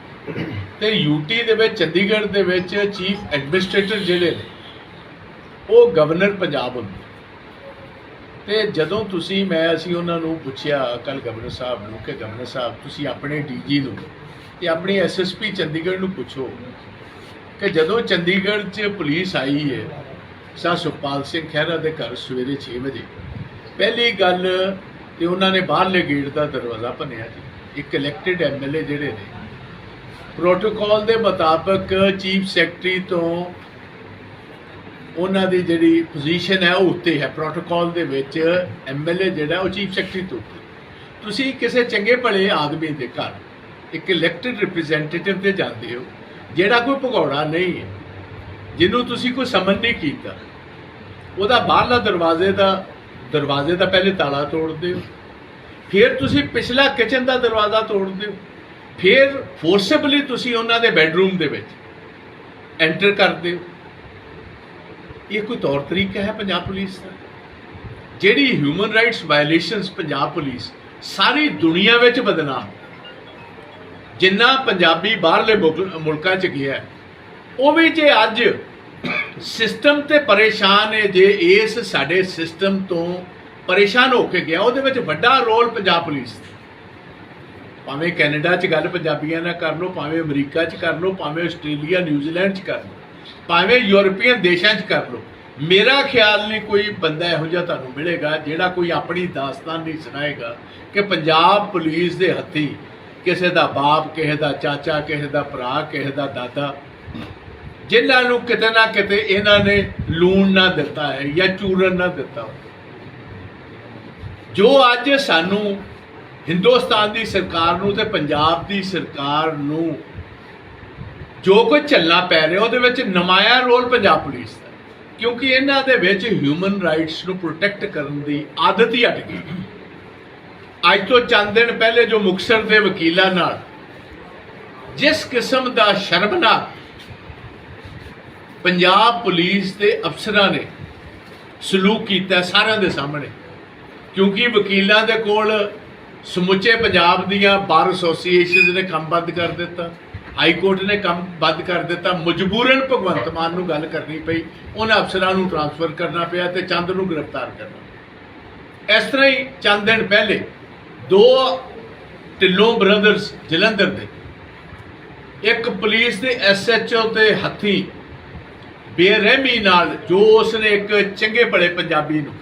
ਤੇ ਯੂਟੀ ਦੇ ਵਿੱਚ ਚੰਡੀਗੜ੍ਹ ਦੇ ਵਿੱਚ ਚੀਫ ਐਡਮਿਨਿਸਟ੍ਰੇਟਰ ਜਿਹੜੇ ਨੇ ਉਹ ਗਵਰਨਰ ਪੰਜਾਬ ਹੁੰਦੇ। ਤੇ ਜਦੋਂ ਅਸੀਂ ਉਹਨਾਂ ਨੂੰ ਪੁੱਛਿਆ ਕੱਲ ਗਵਰਨਰ ਸਾਹਿਬ ਨੂੰ ਕਿ ਗਵਰਨਰ ਸਾਹਿਬ ਤੁਸੀਂ ਆਪਣੇ DG ਨੂੰ ਤੇ ਆਪਣੀ SSP ਚੰਡੀਗੜ੍ਹ ਨੂੰ ਪੁੱਛੋ ਕਿ ਜਦੋਂ ਚੰਡੀਗੜ੍ਹ 'ਚ ਪੁਲਿਸ ਆਈ ਹੈ ਸੁਖਪਾਲ ਸਿੰਘ ਖਹਿਰਾ ਦੇ ਘਰ ਸਵੇਰੇ 6 ਵਜੇ, ਪਹਿਲੀ ਗੱਲ ਤੇ ਉਹਨਾਂ ਨੇ ਬਾਹਰਲੇ ਗੇਟ ਦਾ ਦਰਵਾਜ਼ਾ ਭੰਨਿਆ ਜੀ। ਇੱਕ ਇਲੈਕਟਿਡ MLA ਜਿਹੜੇ ਨੇ ਪ੍ਰੋਟੋਕਾਲ ਦੇ ਮੁਤਾਬਕ ਚੀਫ ਸੈਕਟਰੀ ਤੋਂ ਉਹਨਾਂ ਦੀ ਜਿਹੜੀ ਪੋਜੀਸ਼ਨ ਹੈ ਉਹ ਉੱਤੇ ਹੈ। ਪ੍ਰੋਟੋਕਾਲ ਦੇ ਵਿੱਚ MLA ਜਿਹੜਾ ਉਹ ਚੀਫ ਸੈਕਟਰੀ ਤੋਂ ਉੱਤੇ। ਤੁਸੀਂ ਕਿਸੇ ਚੰਗੇ ਭਲੇ ਆਦਮੀ ਦੇ ਘਰ ਇੱਕ ਇਲੈਕਟਿਡ ਰਿਪਰੈਜ਼ੈਂਟੇਟਿਵ ਤੇ ਜਾਂਦੇ ਹੋ ਜਿਹੜਾ ਕੋਈ ਭਗੌੜਾ ਨਹੀਂ ਹੈ, ਜਿਹਨੂੰ ਤੁਸੀਂ ਕੋਈ ਸਮਨ ਨਹੀਂ ਕੀਤਾ, ਉਹਦਾ ਬਾਹਰਲਾ ਦਰਵਾਜ਼ੇ ਦਾ ਪਹਿਲੇ ਤਾਲਾ ਤੋੜਦੇ ਹੋ, ਫਿਰ ਤੁਸੀਂ ਪਿਛਲਾ ਕਿਚਨ ਦਾ ਦਰਵਾਜ਼ਾ ਤੋੜਦੇ ਹੋ, ਫਿਰ ਫੋਰਸੇਬਲੀ ਤੁਸੀਂ ਉਹਨਾਂ ਦੇ ਬੈਡਰੂਮ ਦੇ ਵਿੱਚ ਐਂਟਰ ਕਰਦੇ ਹੋ। ਇਹ ਕੋਈ ਤੌਰ ਤਰੀਕਾ ਹੈ ਪੰਜਾਬ ਪੁਲਿਸ ਦਾ? ਜਿਹੜੀ human rights violations Punjab police ਸਾਰੀ ਦੁਨੀਆ ਵਿੱਚ ਬਦਨਾਮ, ਜਿੰਨਾ ਪੰਜਾਬੀ ਬਾਹਰਲੇ ਮੁਲਕਾਂ 'ਚ ਗਿਆ ਉਹ ਵੀ ਜੇ ਅੱਜ ਸਿਸਟਮ ਤੇ ਪਰੇਸ਼ਾਨ ਹੈ, ਜੇ ਇਸ ਸਾਡੇ ਸਿਸਟਮ ਤੋਂ ਪਰੇਸ਼ਾਨ ਹੋ ਕੇ ਗਿਆ, ਉਹਦੇ ਵਿੱਚ ਵੱਡਾ ਰੋਲ ਪੰਜਾਬ ਪੁਲਿਸ ਦਾ। ਭਾਵੇਂ ਕੈਨੇਡਾ 'ਚ ਗੱਲ ਪੰਜਾਬੀਆਂ ਨਾਲ ਕਰ ਲਓ, ਭਾਵੇਂ ਅਮਰੀਕਾ 'ਚ ਕਰ ਲਓ, ਭਾਵੇਂ ਆਸਟ੍ਰੇਲੀਆ ਨਿਊਜ਼ੀਲੈਂਡ 'ਚ ਕਰ ਲਓ, ਭਾਵੇਂ ਯੂਰਪੀਅਨ ਦੇਸ਼ਾਂ 'ਚ ਕਰ ਲਓ। ਮੇਰਾ ਖਿਆਲ ਨਹੀਂ ਕੋਈ ਬੰਦਾ ਇਹੋ ਜਿਹਾ ਤੁਹਾਨੂੰ ਮਿਲੇਗਾ ਜਿਹੜਾ ਕੋਈ ਆਪਣੀ ਦਾਸਤਾਨ ਨਹੀਂ ਸੁਣਾਏਗਾ ਕਿ ਪੰਜਾਬ ਪੁਲਿਸ ਦੇ ਹੱਥੀਂ ਕਿਸੇ ਦਾ ਬਾਪ, ਕਿਸੇ ਦਾ ਚਾਚਾ, ਕਿਸੇ ਦਾ ਭਰਾ, ਕਿਸੇ ਦਾ ਦਾਦਾ, ਜਿਨ੍ਹਾਂ ਨੂੰ ਕਿਤੇ ਨਾ ਕਿਤੇ ਇਹਨਾਂ ਨੇ ਲੂਣ ਨਾ ਦਿੱਤਾ ਹੈ ਜਾਂ ਚੂਰਨ ਨਾ ਦਿੱਤਾ। ਜੋ ਅੱਜ ਸਾਨੂੰ ਹਿੰਦੁਸਤਾਨ ਦੀ ਸਰਕਾਰ ਨੂੰ ਤੇ ਪੰਜਾਬ ਦੀ ਸਰਕਾਰ ਨੂੰ ਜੋ ਕੁਝ ਚੱਲਣਾ ਪੈ ਰਿਹਾ ਉਹਦੇ ਵਿੱਚ ਨਮਾਇਆ ਰੋਲ ਪੰਜਾਬ ਪੁਲਿਸ ਦਾ, ਕਿਉਂਕਿ ਇਹਨਾਂ ਦੇ ਵਿੱਚ ਹਿਊਮਨ ਰਾਈਟਸ ਨੂੰ ਪ੍ਰੋਟੈਕਟ ਕਰਨ ਦੀ ਆਦਤ ਹੀ ਹਟ ਗਈ। ਅੱਜ ਤੋਂ ਚੰਦ ਦਿਨ ਪਹਿਲੇ ਜੋ ਮੁਕਤਸਰ ਦੇ ਵਕੀਲਾਂ ਨਾਲ ਜਿਸ ਕਿਸਮ ਦਾ ਸ਼ਰਮਨਾਕ ਪੰਜਾਬ ਪੁਲਿਸ ਦੇ ਅਫਸਰਾਂ ਨੇ ਸਲੂਕ ਕੀਤਾ ਸਾਰਿਆਂ ਦੇ ਸਾਹਮਣੇ, ਕਿਉਂਕਿ ਵਕੀਲਾਂ ਦੇ ਕੋਲ ਸਮੁੱਚੇ ਪੰਜਾਬ ਦੀਆਂ ਬਾਰ ਐਸੋਸੀਏਸ਼ਨਸ ਨੇ ਕੰਮ ਬੰਦ ਕਰ ਦਿੱਤਾ, ਹਾਈ ਕੋਰਟ ਨੇ ਕੰਮ ਬੰਦ ਕਰ ਦਿੱਤਾ, ਮਜਬੂਰਨ ਭਗਵੰਤ ਮਾਨ ਨੂੰ ਗੱਲ ਕਰਨੀ ਪਈ, ਉਹਨਾਂ ਅਫਸਰਾਂ ਨੂੰ ਟ੍ਰਾਂਸਫਰ ਕਰਨਾ ਪਿਆ ਤੇ ਚੰਦ ਨੂੰ ਗ੍ਰਿਫਤਾਰ ਕਰਨਾ। ਇਸ ਤਰ੍ਹਾਂ ਹੀ ਚੰਦ ਦਿਨ ਪਹਿਲੇ ਦੋ ਢਿੱਲੋਂ ਬ੍ਰਦਰਸ ਜਲੰਧਰ ਦੇ ਇੱਕ ਪੁਲਿਸ ਦੇ SHO ਤੇ ਹੱਥੀ ਬੇਰਹਿਮੀ ਨਾਲ ਜੋ ਉਸਨੇ ਇੱਕ ਚੰਗੇ ਭਲੇ ਪੰਜਾਬੀ ਨੂੰ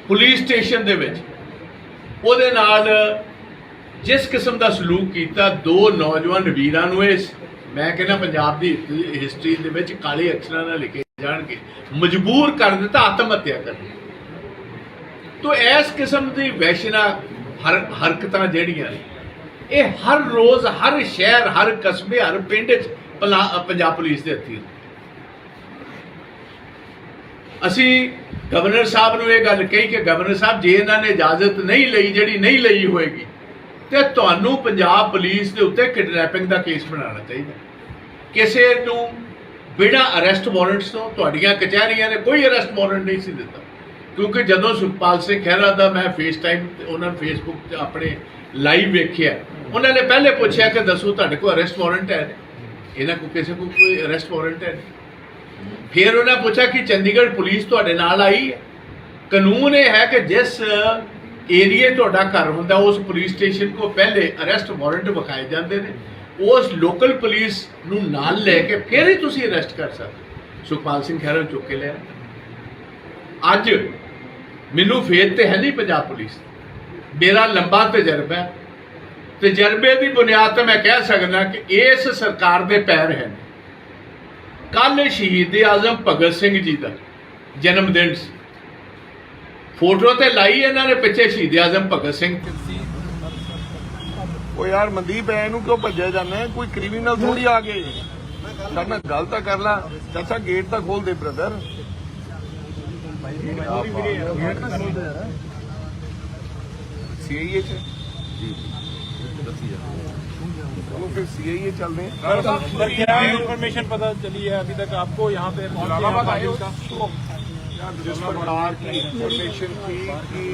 ਪੁਲਿਸ ਸਟੇਸ਼ਨ ਦੇ ਵਿੱਚ ਉਹਦੇ ਨਾਲ ਜਿਸ ਕਿਸਮ ਦਾ ਸਲੂਕ ਕੀਤਾ, ਦੋ ਨੌਜਵਾਨ ਵੀਰਾਂ ਨੂੰ ਇਹ ਮੈਂ ਕਹਿੰਦਾ ਪੰਜਾਬ ਦੀ ਹਿਸਟਰੀ ਦੇ ਵਿੱਚ ਕਾਲੇ ਅੱਖਰਾਂ ਨਾਲ ਲਿਖੇ ਜਾਣ ਕੇ ਮਜਬੂਰ ਕਰ ਦਿੱਤਾ ਆਤਮ ਹੱਤਿਆ ਕਰਨ। ਤੋ ਇਸ ਕਿਸਮ ਦੀ ਵੈਸ਼ਨਾ ਹਰਕਤਾਂ ਜਿਹੜੀਆਂ ਨੇ ਇਹ ਹਰ ਰੋਜ਼ ਹਰ ਸ਼ਹਿਰ ਹਰ ਕਸਬੇ ਹਰ ਪਿੰਡ 'ਚ ਪੰਜਾਬ ਪੁਲਿਸ ਦੇ ਹੱਥੀਂ। ਅਸੀਂ ਗਵਰਨਰ ਸਾਹਿਬ ਨੂੰ ਇਹ ਗੱਲ ਕਹੀ ਕਿ ਗਵਰਨਰ ਸਾਹਿਬ ਜੇ ਇਹਨਾਂ ਨੇ ਇਜਾਜ਼ਤ ਨਹੀਂ ਲਈ, ਜਿਹੜੀ ਨਹੀਂ ਲਈ ਹੋਏਗੀ, ਤੇ ਤੁਹਾਨੂੰ ਪੰਜਾਬ ਪੁਲਿਸ ਦੇ ਉੱਤੇ ਕਿਡਨੈਪਿੰਗ ਦਾ ਕੇਸ ਬਣਾਉਣਾ ਚਾਹੀਦਾ। ਕਿਸੇ ਨੂੰ ਬਿਨਾਂ ਅਰੈਸਟ ਵਾਰੰਟਸ ਤੋਂ ਤੁਹਾਡੀਆਂ ਕਚਹਿਰੀਆਂ ਨੇ ਕੋਈ ਅਰੈਸਟ ਵਾਰੰਟ ਨਹੀਂ ਸੀ ਦਿੱਤਾ, ਕਿਉਂਕਿ ਜਦੋਂ ਸੁਖਪਾਲ ਸਿੰਘ ਖਹਿਰਾ ਦਾ ਮੈਂ ਫੇਸ ਟਾਈਮ ਉਹਨਾਂ ਨੂੰ ਫੇਸਬੁੱਕ 'ਤੇ ਆਪਣੇ ਲਾਈਵ ਵੇਖਿਆ, ਉਹਨਾਂ ਨੇ ਪਹਿਲੇ ਪੁੱਛਿਆ ਕਿ ਦੱਸੋ ਤੁਹਾਡੇ ਕੋਲ ਅਰੈਸਟ ਵਾਰੰਟ ਹੈ? ਇਹਨਾਂ ਕੋਲ ਕਿਸੇ ਕੋਲ ਕੋਈ ਅਰੈਸਟ ਵਾਰੰਟ ਹੈ ਨਹੀਂ। ਫਿਰ ਉਹਨਾਂ ਪੁੱਛਿਆ ਕਿ ਚੰਡੀਗੜ੍ਹ ਪੁਲਿਸ ਤੁਹਾਡੇ ਨਾਲ ਆਈ ਹੈ? ਕਾਨੂੰਨ ਇਹ ਹੈ ਕਿ ਜਿਸ ਏਰੀਏ ਤੁਹਾਡਾ ਘਰ ਹੁੰਦਾ ਉਸ ਪੁਲਿਸ ਸਟੇਸ਼ਨ ਕੋ ਪਹਿਲੇ ਅਰੈਸਟ ਵਾਰੰਟ ਵਿਖਾਏ ਜਾਂਦੇ ਨੇ, ਉਸ ਲੋਕਲ ਪੁਲਿਸ ਨੂੰ ਨਾਲ ਲੈ ਕੇ ਫਿਰ ਹੀ ਤੁਸੀਂ ਅਰੈਸਟ ਕਰ ਸਕਦੇ। ਸੁਖਪਾਲ ਸਿੰਘ ਖਹਿਰਾ ਨੂੰ ਚੁੱਕ ਕੇ ਲਿਆ। ਅੱਜ ਮੈਨੂੰ ਫੇਥ ਤੇ ਹੈ ਨਹੀਂ ਪੰਜਾਬ ਪੁਲਿਸ, ਮੇਰਾ ਲੰਬਾ ਤਜਰਬਾ ਹੈ। ਤਜਰਬੇ ਦੀ ਬੁਨਿਆਦ ਤੇ ਮੈਂ ਕਹਿ ਸਕਦਾ ਕਿ ਇਸ ਸਰਕਾਰ ਦੇ ਪੈਰ ਹਨ। ਕੱਲ ਸ਼ਹੀਦ ਆਜ਼ਮ ਭਗਤ ਸਿੰਘ ਜੀ ਦਾ ਜਨਮ ਦਿਨ ਸੀ, ਫੋਟੋ ਤੇ ਲਾਈ ਇਹਨਾਂ ਨੇ ਪਿੱਛੇ ਸ਼ਹੀਦ ਆਜ਼ਮ ਭਗਤ ਸਿੰਘ। ਉਹ ਯਾਰ ਮਨਦੀਪ ਐ ਨੂੰ ਕਿਉਂ ਭੱਜਿਆ ਜਾਂਦਾ? ਕੋਈ ਕ੍ਰਿਮੀਨਲ ਥੋੜੀ ਆ ਗਏ। ਸਾਡੇ ਨਾਲ ਗੱਲ ਤਾਂ ਕਰ ਲਾ ਚਾਚਾ, ਗੇਟ ਤਾਂ ਖੋਲ ਦੇ ਬ੍ਰਦਰ। सीआईए चलो फिर सीआईए चल रहे हैं। क्या इन्फॉर्मेशन पता चली है अभी तक आपको यहाँ पे जलालाबाद आए हो जिस प्रकार की इंफॉर्मेशन थी कि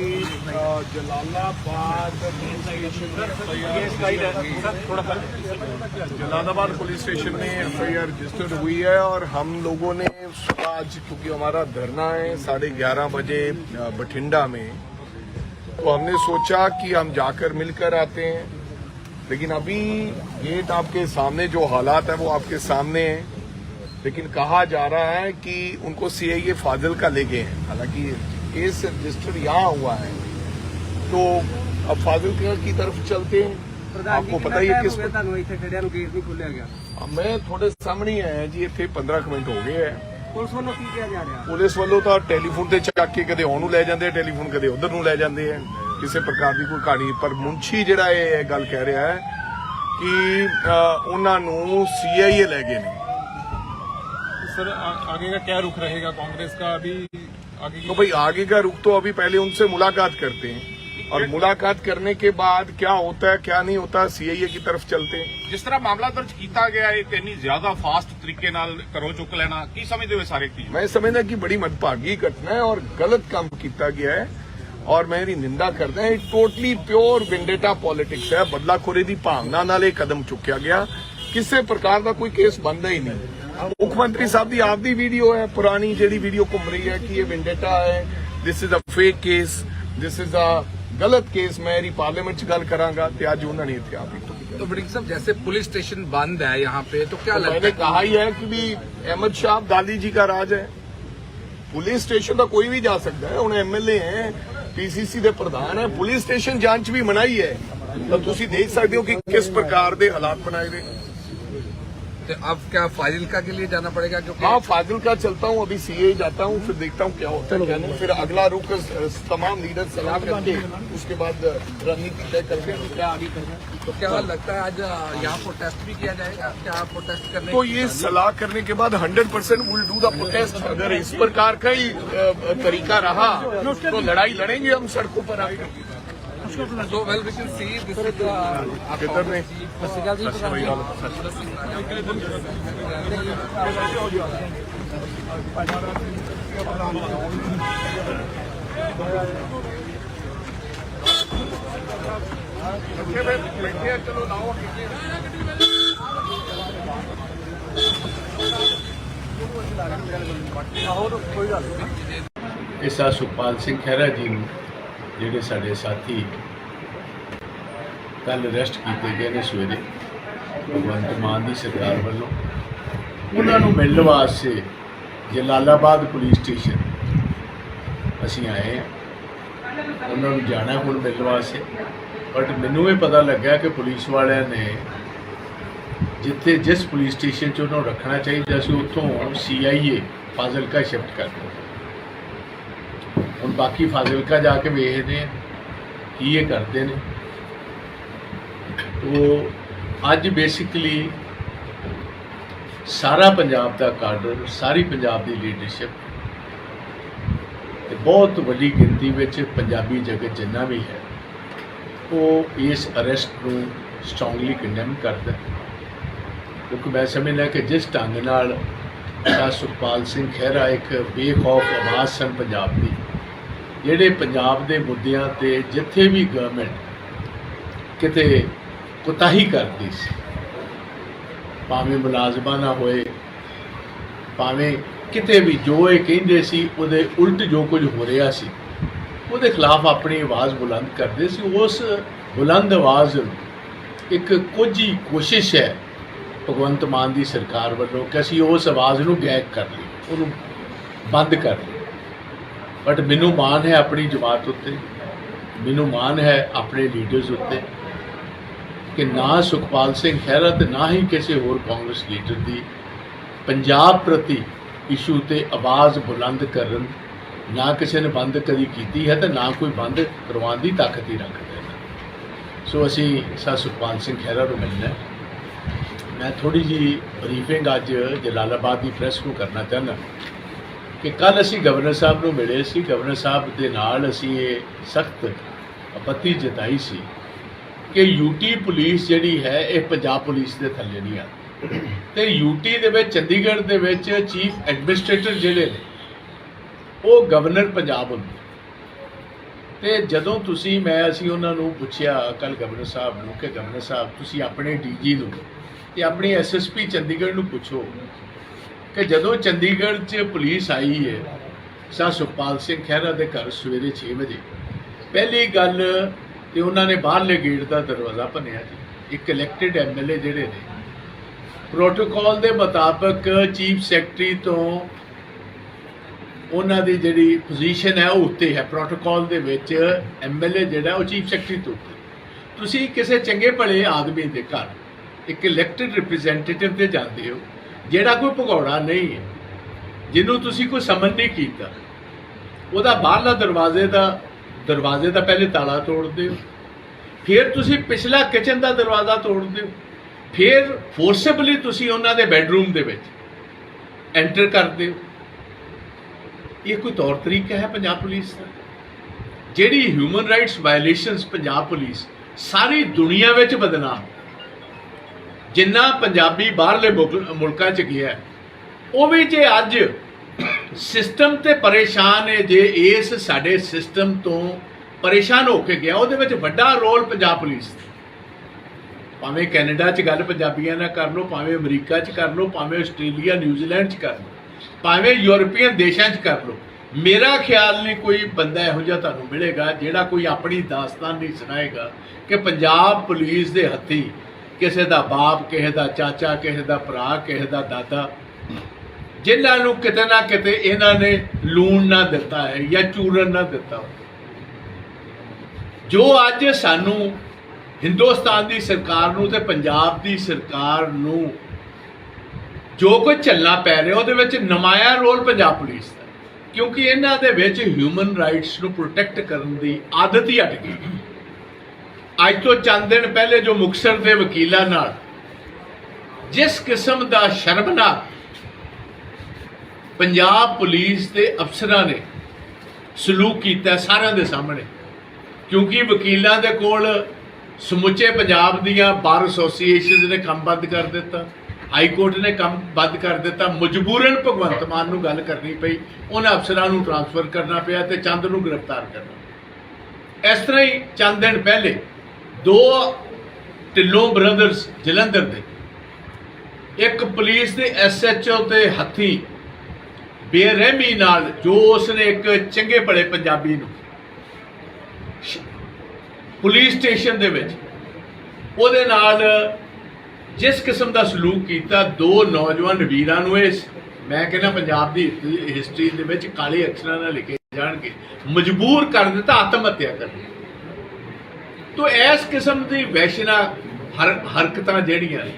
जलालाबाद पुलिस स्टेशन में एफआईआर रजिस्टर्ड हुई है और हम लोगों ने आज, क्योंकि हमारा धरना है 11:30 बजे बठिंडा में, तो हमने सोचा कि हम जाकर मिलकर आते हैं। लेकिन अभी गेट आपके सामने, जो हालात है वो आपके सामने है, लेकिन कहा जा रहा है कि उनको सीआईए फाजिल्का ले गए हैं। हालांकि केस रजिस्टर यहाँ हुआ है, तो अब फाजिल्का की तरफ चलते हैं। आपको पता ही है किस गेट नहीं खोलिया गया। मैं थोड़े सामने ही आया जी, इतने 15 मिनट हो गए हैं। ਪੁਲਿਸ ਵੱਲੋਂ ਕੀ ਕਿਹਾ ਜਾ ਰਿਹਾ? ਪੁਲਿਸ ਵੱਲੋਂ ਤਾਂ ਟੈਲੀਫੋਨ ਤੇ ਚੱਕ ਕੇ ਕਦੇ ਉਹਨੂੰ ਲੈ ਜਾਂਦੇ ਆ ਟੈਲੀਫੋਨ, ਕਦੇ ਉਧਰ ਨੂੰ ਲੈ ਜਾਂਦੇ ਆ। ਕਿਸੇ ਪ੍ਰਕਾਰ ਦੀ ਕੋਈ ਕਹਾਣੀ, ਪਰ ਮੁੰਸ਼ੀ ਜਿਹੜਾ ਇਹ ਗੱਲ ਕਹਿ ਰਿਹਾ ਹੈ ਕਿ ਉਹਨਾਂ ਨੂੰ ਸੀਆਈਏ ਲੈ ਗਏ ਨੇ। सर आगे का क्या रुख रहेगा कांग्रेस का अभी आगे? तो भाई आगे का रुख तो अभी पहले उनसे मुलाकात करते हैं, और मुलाकात करने के बाद क्या होता है क्या नहीं होता सीआईए की तरफ चलते हैं। ਜਿਸ ਤਰ੍ਹਾਂ ਮਾਮਲਾ ਦਰਜ ਕੀਤਾ ਗਿਆ ਹੈ ਕਿ ਇੰਨੀ ਜ਼ਿਆਦਾ ਫਾਸਟ ਤਰੀਕੇ ਨਾਲ ਘਰੋਂ ਚੁੱਕ ਲੈਣਾ, ਕੀ ਸਮਝਦੇ ਹੋ ਸਾਰੇ ਚੀਜ਼? मैं समझदा कि बड़ी मंदभागी घटना है और गलत काम किया गया है, और मैं ਇਹਦੀ ਨਿੰਦਾ ਕਰਦਾ ਹਾਂ। टोटली प्योर विंडेटा पॉलिटिक्स है। बदलाखोरी ਦੀ ਭਾਵਨਾ ਨਾਲ ਇਹ ਕਦਮ ਚੁੱਕਿਆ ਗਿਆ। ਕਿਸੇ ਪ੍ਰਕਾਰ ਦਾ ਕੋਈ ਕੇਸ ਬਣਦਾ ਹੀ ਨਹੀਂ। ਮੁੱਖ ਮੰਤਰੀ ਸਾਹਿਬ ਦੀ ਆਪਦੀ ਵੀਡੀਓ ਹੈ, ਪੁਰਾਣੀ ਜਿਹੜੀ ਵੀਡੀਓ ਘੁੰਮ ਰਹੀ ਹੈ ਕਿ ਇਹ ਵਿੰਡੇਟਾ ਹੈ, this is a fake case, this is a गलत केस। मैं पार्लियामेंट च गल करांगा ते आज उन्होंने इत्थे आप तो वड़िंग साहब, जैसे पुलिस स्टेशन बंद है यहाँ पे, तो क्या लगता मैंने है? कहा ही है कि भी अहमद शाह अब्दाली जी का राज है। पुलिस स्टेशन तो कोई भी जा सकता है। उन्हें एमएलए हैं, पीसीसी के प्रधान है, पुलिस स्टेशन जांच भी मनाई है, तो तुसी देख सकते हो कि किस प्रकार के हालात बनाए गए। तो अब क्या फाजिल्का के लिए जाना पड़ेगा? क्योंकि हाँ, फाजिल्का चलता हूँ, अभी सीए जाता हूँ, फिर देखता हूँ क्या होता है क्या नहीं। फिर अगला रुख तमाम लीडर सलाह करके उसके बाद रणनीति तय करके क्या आगे करना है। तो क्या लगता है आज यहाँ प्रोटेस्ट भी किया जाएगा? क्या प्रोटेस्ट करने तो ये सलाह करने के बाद 100% विल डू द प्रोटेस्ट। अगर इस प्रकार का ही तरीका रहा तो लड़ाई लड़ेंगे हम सड़कों पर आकर। So well, we can see this is किधर ने चलो लाओ। ਇਸ ਆ ਸੁਖਪਾਲ ਸਿੰਘ ਖਹਿਰਾ ਜੀ ਨੂੰ ਜਿਹੜੇ ਸਾਡੇ ਸਾਥੀ ਕੱਲ ਅਰੈਸਟ ਕੀਤੇ ਗਏ ਨੇ ਸਵੇਰੇ ਭਗਵੰਤ ਮਾਨ ਦੀ ਸਰਕਾਰ ਵੱਲੋਂ, ਉਹਨਾਂ ਨੂੰ ਮਿਲਣ ਵਾਸਤੇ ਜਲਾਲਾਬਾਦ ਪੁਲਿਸ ਸਟੇਸ਼ਨ ਅਸੀਂ ਆਏ ਹਾਂ। ਉਹਨਾਂ ਨੂੰ ਜਾਣਾ ਹੁਣ ਮਿਲਣ ਵਾਸਤੇ, ਬਟ ਮੈਨੂੰ ਇਹ ਪਤਾ ਲੱਗਾ ਕਿ ਪੁਲਿਸ ਵਾਲਿਆਂ ਨੇ ਜਿਸ ਪੁਲਿਸ ਸਟੇਸ਼ਨ 'ਚ ਉਹਨਾਂ ਨੂੰ ਰੱਖਣਾ ਚਾਹੀਦਾ ਸੀ, ਉੱਥੋਂ ਸੀਆਈਏ ਫਾਜ਼ਿਲਕਾ ਸ਼ਿਫਟ ਕਰ ਦਿੱਤਾ। ਹੁਣ ਬਾਕੀ ਫਾਜ਼ਿਲਕਾ ਜਾ ਕੇ ਵੇਖਦੇ ਆ ਕੀ ਇਹ ਕਰਦੇ ਨੇ। ਉਹ ਅੱਜ ਬੇਸਿਕਲੀ ਸਾਰਾ ਪੰਜਾਬ ਦਾ ਕਾਡਰ, ਸਾਰੀ ਪੰਜਾਬ ਦੀ ਲੀਡਰਸ਼ਿਪ ਤੇ ਬਹੁਤ ਵੱਡੀ ਗਿਣਤੀ ਵਿੱਚ ਪੰਜਾਬੀ ਜਗਤ ਜਿੰਨਾ ਵੀ ਹੈ ਉਹ ਇਸ ਅਰੈਸਟ ਨੂੰ ਸਟਰੋਂਗਲੀ ਕੰਡੈਮ ਕਰਦਾ। ਕਿਉਂਕਿ ਮੈਂ ਸਮਝਦਾ ਕਿ ਜਿਸ ਢੰਗ ਨਾਲ ਸੁਖਪਾਲ ਸਿੰਘ ਖਹਿਰਾ ਇੱਕ ਬੇਖੌਫ ਆਵਾਜ਼ ਸਨ ਪੰਜਾਬ ਦੀ, ਜਿਹੜੇ ਪੰਜਾਬ ਦੇ ਮੁੱਦਿਆਂ ਤੇ ਜਿੱਥੇ ਵੀ ਗਵਰਨਮੈਂਟ ਕਿਤੇ ਕੁਤਾਹੀ ਕਰਦੀ ਸੀ, ਭਾਵੇਂ ਮੁਲਾਜ਼ਮਾਂ ਨਾ ਹੋਏ, ਭਾਵੇਂ ਕਿਤੇ ਵੀ ਜੋ ਇਹ ਕਹਿੰਦੇ ਸੀ ਉਹਦੇ ਉਲਟ ਜੋ ਕੁਝ ਹੋ ਰਿਹਾ ਸੀ ਉਹਦੇ ਖਿਲਾਫ ਆਪਣੀ ਆਵਾਜ਼ ਬੁਲੰਦ ਕਰਦੇ ਸੀ। ਉਸ ਬੁਲੰਦ ਆਵਾਜ਼ ਇੱਕ ਕੋਝੀ ਕੋਸ਼ਿਸ਼ ਹੈ ਭਗਵੰਤ ਮਾਨ ਦੀ ਸਰਕਾਰ ਵੱਲੋਂ ਕਿ ਅਸੀਂ ਉਸ ਆਵਾਜ਼ ਨੂੰ ਗਾਇਬ ਕਰ ਲਈਏ, ਉਹਨੂੰ ਬੰਦ ਕਰ ਲਈਏ। ਬਟ ਮੈਨੂੰ ਮਾਣ ਹੈ ਆਪਣੀ ਜਮਾਤ ਉੱਤੇ, ਮੈਨੂੰ ਮਾਣ ਹੈ ਆਪਣੇ ਲੀਡਰਸ ਉੱਤੇ ਕਿ ਨਾ ਸੁਖਪਾਲ ਸਿੰਘ ਖਹਿਰਾ ਤੇ ਨਾ ਹੀ ਕਿਸੇ ਹੋਰ ਕਾਂਗਰਸ ਲੀਡਰ ਦੀ ਪੰਜਾਬ ਪ੍ਰਤੀ ਇਸ਼ੂ ਤੇ ਆਵਾਜ਼ ਬੁਲੰਦ ਕਰਨ ਨਾ ਕਿਸੇ ਨੇ ਬੰਦ ਕਦੀ ਕੀਤੀ ਹੈ ਤੇ ਨਾ ਕੋਈ ਬੰਦ ਕਰਵਾਉਣ ਦੀ ਤਾਕਤ ਹੀ ਰੱਖਦਾ ਹੈ। ਸੋ ਅਸੀਂ ਸੁਖਪਾਲ ਸਿੰਘ ਖਹਿਰਾ ਨੂੰ ਮਿਲਣਾ। ਮੈਂ ਥੋੜੀ ਜੀ ਬਰੀਫਿੰਗ ਅੱਜ ਜਲਾਲਾਬਾਦ ਦੀ ਪ੍ਰੈਸ ਨੂੰ ਕਰਨਾ ਚਾਹੁੰਦਾ ਕਿ ਕੱਲ ਅਸੀਂ ਗਵਰਨਰ ਸਾਹਿਬ ਨੂੰ ਮਿਲੇ ਸੀ। ਗਵਰਨਰ ਸਾਹਿਬ ਦੇ ਨਾਲ ਅਸੀਂ ਇਹ ਸਖਤ ਆਪੱਤੀ ਜਤਾਈ ਸੀ ਕਿ ਯੂਟੀ ਪੁਲਿਸ ਜਿਹੜੀ ਹੈ ਇਹ ਪੰਜਾਬ ਪੁਲਿਸ ਦੇ ਥੱਲੇ ਨਹੀਂ ਆ ਤੇ ਯੂਟੀ ਦੇ ਵਿੱਚ ਚੰਡੀਗੜ੍ਹ ਦੇ ਵਿੱਚ ਚੀਫ ਐਡਮਿਨਿਸਟ੍ਰੇਟਰ ਜਿਹੜੇ ਨੇ ਉਹ ਗਵਰਨਰ ਪੰਜਾਬ ਹੁੰਦੇ। ਤੇ ਜਦੋਂ ਅਸੀਂ ਉਹਨਾਂ ਨੂੰ ਪੁੱਛਿਆ ਕੱਲ ਗਵਰਨਰ ਸਾਹਿਬ ਨੂੰ ਕਿ ਗਵਰਨਰ ਸਾਹਿਬ ਤੁਸੀਂ ਆਪਣੇ ਡੀਜੀ ਨੂੰ ਤੇ ਆਪਣੀ ਐਸਐਸਪੀ ਚੰਡੀਗੜ੍ਹ ਨੂੰ ਪੁੱਛੋ ਕਿ ਜਦੋਂ ਚੰਡੀਗੜ੍ਹ 'ਚ ਪੁਲਿਸ ਆਈ ਹੈ ਸੁਖਪਾਲ ਸਿੰਘ ਖਹਿਰਾ ਦੇ ਘਰ ਸਵੇਰੇ 6 ਵਜੇ, ਪਹਿਲੀ ਗੱਲ ਤੇ ਉਹਨਾਂ ਨੇ ਬਾਹਰਲੇ ਗੇਟ ਦਾ ਦਰਵਾਜ਼ਾ ਭੰਨਿਆ ਜੀ। ਇੱਕ ਇਲੈਕਟਿਡ ਐਮਐਲਏ ਜਿਹੜੇ ਨੇ ਪ੍ਰੋਟੋਕਾਲ ਦੇ ਮੁਤਾਬਕ ਚੀਫ ਸੈਕਟਰੀ ਤੋਂ ਉਹਨਾਂ ਦੀ ਜਿਹੜੀ ਪੋਜੀਸ਼ਨ ਹੈ ਉਹ ਉੱਤੇ ਹੈ। ਪ੍ਰੋਟੋਕਾਲ ਦੇ ਵਿੱਚ ਐਮਐਲਏ ਜਿਹੜਾ ਉਹ ਚੀਫ ਸੈਕਟਰੀ ਤੋਂ ਉੱਤੇ। ਤੁਸੀਂ ਕਿਸੇ ਚੰਗੇ ਭਲੇ ਆਦਮੀ ਦੇ ਘਰ ਇੱਕ ਇਲੈਕਟਿਡ ਰਿਪਰੈਜ਼ੈਂਟੇਟਿਵ ਤੇ ਜਾਂਦੇ ਹੋ ਜਿਹੜਾ ਕੋਈ ਭਗੌੜਾ ਨਹੀਂ ਹੈ, ਜਿਹਨੂੰ ਤੁਸੀਂ ਕੋਈ ਸਮਨ ਨਹੀਂ ਕੀਤਾ, ਉਹਦਾ ਬਾਹਰਲਾ ਦਰਵਾਜ਼ੇ ਦਾ ਪਹਿਲੇ ਤਾਲਾ ਤੋੜਦੇ ਹੋ, ਫਿਰ ਤੁਸੀਂ ਪਿਛਲਾ ਕਿਚਨ ਦਾ ਦਰਵਾਜ਼ਾ ਤੋੜਦੇ ਹੋ, ਫਿਰ ਫੋਰਸੇਬਲੀ ਤੁਸੀਂ ਉਹਨਾਂ ਦੇ ਬੈਡਰੂਮ ਦੇ ਵਿੱਚ ਐਂਟਰ ਕਰਦੇ ਹੋ। ਇਹ ਕੋਈ ਤੌਰ ਤਰੀਕਾ ਹੈ ਪੰਜਾਬ ਪੁਲਿਸ ਦਾ? ਜਿਹੜੀ human rights violations Punjab police ਸਾਰੀ ਦੁਨੀਆ ਵਿੱਚ ਬਦਨਾਮ, ਜਿੰਨਾ ਪੰਜਾਬੀ ਬਾਹਰਲੇ ਮੁਲਕਾਂ 'ਚ ਗਿਆ ਉਹ ਵੀ ਜੇ ਅੱਜ ਸਿਸਟਮ ਤੇ ਪਰੇਸ਼ਾਨ ਹੈ, ਜੇ ਇਸ ਸਾਡੇ ਸਿਸਟਮ ਤੋਂ ਪਰੇਸ਼ਾਨ ਹੋ ਕੇ ਗਿਆ, ਉਹਦੇ ਵਿੱਚ ਵੱਡਾ ਰੋਲ ਪੰਜਾਬ ਪੁਲਿਸ ਦਾ। ਭਾਵੇਂ ਕੈਨੇਡਾ 'ਚ ਗੱਲ ਪੰਜਾਬੀਆਂ ਨਾਲ ਕਰ ਲਓ, ਭਾਵੇਂ ਅਮਰੀਕਾ 'ਚ ਕਰ ਲਓ, ਭਾਵੇਂ ਆਸਟ੍ਰੇਲੀਆ ਨਿਊਜ਼ੀਲੈਂਡ 'ਚ ਕਰ ਲਓ, ਭਾਵੇਂ ਯੂਰਪੀਅਨ ਦੇਸ਼ਾਂ 'ਚ ਕਰ ਲਓ। ਮੇਰਾ ਖਿਆਲ ਨਹੀਂ ਕੋਈ ਬੰਦਾ ਇਹੋ ਜਿਹਾ ਤੁਹਾਨੂੰ ਮਿਲੇਗਾ ਜਿਹੜਾ ਕੋਈ ਆਪਣੀ ਦਾਸਤਾਨ ਨਹੀਂ ਸੁਣਾਏਗਾ ਕਿ ਪੰਜਾਬ ਪੁਲਿਸ ਦੇ ਹੱਥੀਂ ਕਿਸੇ ਦਾ ਬਾਪ, ਕਿਸੇ ਦਾ ਚਾਚਾ, ਕਿਸੇ ਦਾ ਭਰਾ, ਕਿਸੇ ਦਾ ਦਾਦਾ, ਜਿਨ੍ਹਾਂ ਨੂੰ ਕਿਤੇ ਨਾ ਕਿਤੇ ਇਹਨਾਂ ਨੇ ਲੂਣ ਨਾ ਦਿੱਤਾ ਹੈ ਜਾਂ ਚੂਰਨ ਨਾ ਦਿੱਤਾ। ਜੋ ਅੱਜ ਸਾਨੂੰ ਹਿੰਦੁਸਤਾਨ ਦੀ ਸਰਕਾਰ ਨੂੰ ਤੇ ਪੰਜਾਬ ਦੀ ਸਰਕਾਰ ਨੂੰ ਜੋ ਕੁਝ ਝੱਲਣਾ ਪੈ ਰਿਹਾ ਉਹਦੇ ਵਿੱਚ ਨਮਾਇਆ ਰੋਲ ਪੰਜਾਬ ਪੁਲਿਸ ਦਾ, ਕਿਉਂਕਿ ਇਹਨਾਂ ਦੇ ਵਿੱਚ ਹਿਊਮਨ ਰਾਈਟਸ ਨੂੰ ਪ੍ਰੋਟੈਕਟ ਕਰਨ ਦੀ ਆਦਤ ਹੀ ਹਟ ਗਈ। ਅੱਜ ਤੋਂ ਚੰਦ ਦਿਨ ਪਹਿਲੇ ਜੋ ਮੁਕਤਸਰ ਦੇ ਵਕੀਲਾਂ ਨਾਲ ਜਿਸ ਕਿਸਮ ਦਾ ਸ਼ਰਮਨਾਕ ਪੰਜਾਬ ਪੁਲਿਸ ਦੇ ਅਫਸਰਾਂ ਨੇ ਸਲੂਕ ਕੀਤਾ ਸਾਰਿਆਂ ਦੇ ਸਾਹਮਣੇ, ਕਿਉਂਕਿ ਵਕੀਲਾਂ ਦੇ ਕੋਲ ਸਮੁੱਚੇ ਪੰਜਾਬ ਦੀਆਂ ਬਾਰ ਐਸੋਸੀਏਸ਼ਨ ਨੇ ਕੰਮ ਬੰਦ ਕਰ ਦਿੱਤਾ, ਹਾਈ ਕੋਰਟ ਨੇ ਕੰਮ ਬੰਦ ਕਰ ਦਿੱਤਾ, ਮਜਬੂਰਨ ਭਗਵੰਤ ਮਾਨ ਨੂੰ ਗੱਲ ਕਰਨੀ ਪਈ, ਉਹਨਾਂ ਅਫਸਰਾਂ ਨੂੰ ਟ੍ਰਾਂਸਫਰ ਕਰਨਾ ਪਿਆ ਤੇ ਚੰਦ ਨੂੰ ਗ੍ਰਿਫਤਾਰ ਕਰਨਾ। ਇਸ ਤਰ੍ਹਾਂ ਹੀ ਚੰਦ ਦਿਨ ਪਹਿਲੇ ਦੋ ਢਿੱਲੋਂ ਬ੍ਰਦਰਸ ਜਲੰਧਰ ਦੇ ਇੱਕ ਪੁਲਿਸ ਦੇ ਐਸਐਚਓ ਤੇ ਹੱਥੀਂ ਬੇਰਹਿਮੀ ਨਾਲ ਜੋ ਉਸਨੇ ਇੱਕ ਚੰਗੇ ਭਲੇ ਪੰਜਾਬੀ ਨੂੰ ਪੁਲਿਸ ਸਟੇਸ਼ਨ ਦੇ ਵਿੱਚ ਉਹਦੇ ਨਾਲ ਜਿਸ ਕਿਸਮ ਦਾ ਸਲੂਕ ਕੀਤਾ, ਦੋ ਨੌਜਵਾਨ ਵੀਰਾਂ ਨੂੰ ਇਹ ਮੈਂ ਕਹਿੰਦਾ ਪੰਜਾਬ ਦੀ ਹਿਸਟਰੀ ਦੇ ਵਿੱਚ ਕਾਲੇ ਅੱਖਰਾਂ ਨਾਲ ਲਿਖੇ ਜਾਣਗੇ, ਮਜਬੂਰ ਕਰ ਦਿੱਤਾ ਆਤਮ ਹੱਤਿਆ ਕਰਨ। ਤੋ ਇਸ ਕਿਸਮ ਦੀ ਵੈਸ਼ਨਾ ਹਰਕਤਾਂ ਜਿਹੜੀਆਂ ਨੇ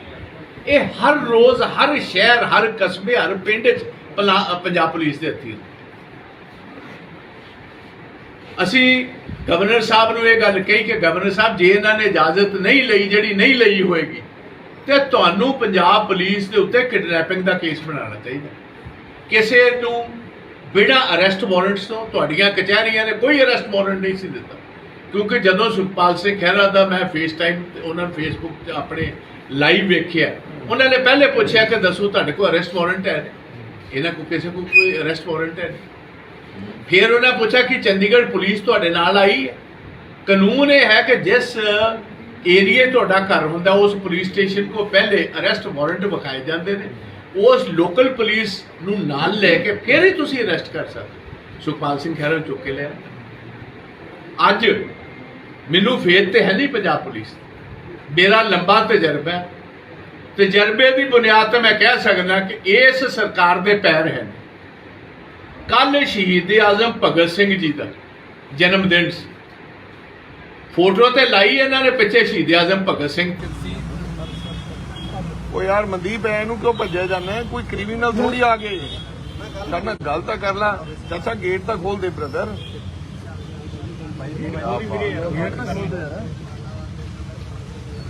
ਇਹ ਹਰ ਰੋਜ਼ ਹਰ ਸ਼ਹਿਰ, ਹਰ ਕਸਬੇ, ਹਰ ਪਿੰਡ 'ਚ पंजाब पुलिस के हत्थी। ਅਸੀਂ ਗਵਰਨਰ ਸਾਹਿਬ ਨੂੰ ਇਹ ਗੱਲ ਕਹੀ ਕਿ ਗਵਰਨਰ ਸਾਹਿਬ ਜੇ ਇਹਨਾਂ ਨੇ ਇਜਾਜ਼ਤ ਨਹੀਂ ਲਈ, ਜਿਹੜੀ ਨਹੀਂ ਲਈ ਹੋਏਗੀ, ਤੇ ਤੁਹਾਨੂੰ ਪੰਜਾਬ ਪੁਲਿਸ ਦੇ ਉੱਤੇ ਕਿਡਨੈਪਿੰਗ ਦਾ ਕੇਸ ਬਣਾਉਣਾ ਚਾਹੀਦਾ। ਕਿਸੇ ਨੂੰ ਬਿਨਾਂ ਅਰੈਸਟ ਵਾਰੰਟਸ ਤੋਂ ਤੁਹਾਡੀਆਂ ਕਚਹਿਰੀਆਂ ਨੇ ਕੋਈ ਅਰੈਸਟ ਵਾਰੰਟ ਨਹੀਂ ਸੀ ਦਿੱਤਾ, ਕਿਉਂਕਿ ਜਦੋਂ ਸੁਖਪਾਲ ਸਿੰਘ ਖਹਿਰਾ ਦਾ ਮੈਂ ਫੇਸ ਟਾਈਮ ਉਹਨਾਂ ਨੂੰ ਫੇਸਬੁੱਕ 'ਤੇ ਆਪਣੇ ਲਾਈਵ ਵੇਖਿਆ, ਉਹਨਾਂ ਨੇ ਪਹਿਲੇ ਪੁੱਛਿਆ ਕਿ ਦੱਸੋ ਤੁਹਾਡੇ ਕੋਲ ਅਰੈਸਟ ਵਾਰੰਟ ਹੈ? ਇਹਨਾਂ ਕੋਲ ਕਿਸੇ ਕੋਲ ਕੋਈ ਅਰੈਸਟ ਵਾਰੰਟ ਹੈ ਨਹੀਂ। फिर उन्हें पूछा कि चंडीगढ़ पुलिस तुहाडे नाल आई है? कानून यह है कि जिस एरिए तुहाडा घर हुंदा उस पुलिस स्टेशन को पहले अरेस्ट वारंट विखाए जाते हैं, उस लोकल पुलिस नूं नाल लैके फिर ही तुसीं अरेस्ट कर सकते। सुखपाल सिंह खैरा चुक के लिया। अज मैनूं फेथ तो है नहीं पंजाब पुलिस, मेरा लंबा तजर्बा है, तजर्बे की बुनियाद तो मैं कह सकदा कि इस सरकार के पैर हैं। कल शहीद आजम भगत सिंह जी का जन्मदिन सी, फोटो तो लाई इन्होंने पिछे शहीद आजम भगत सिंह। ओ यार मनदीप एनू क्यों भज्या जाना है? कोई क्रिमिनल थोड़ी आ गए। करना गल तो कर ला चाचा, गेट तो खोल दे ब्रदर।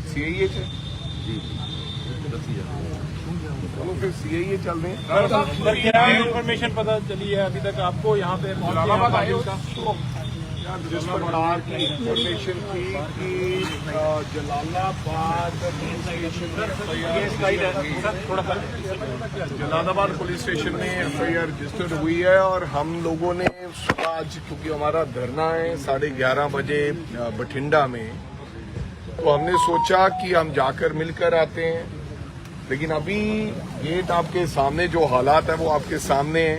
सीआईए चलो फिर सीआईए चल रहे हैं। सर क्या इन्फॉर्मेशन पता चली है अभी तक आपको यहाँ पे जलालाबाद आए हो तो यार जिस प्रकार की इंफॉर्मेशन थी कि जलालाबाद जलालाबाद पुलिस स्टेशन में एफआईआर रजिस्टर्ड हुई है और हम लोगों ने आज, क्योंकि हमारा धरना है 11:30 बजे बठिंडा में, तो हमने सोचा कि हम जाकर मिलकर आते हैं। लेकिन अभी गेट आपके सामने, जो हालात है वो आपके सामने है,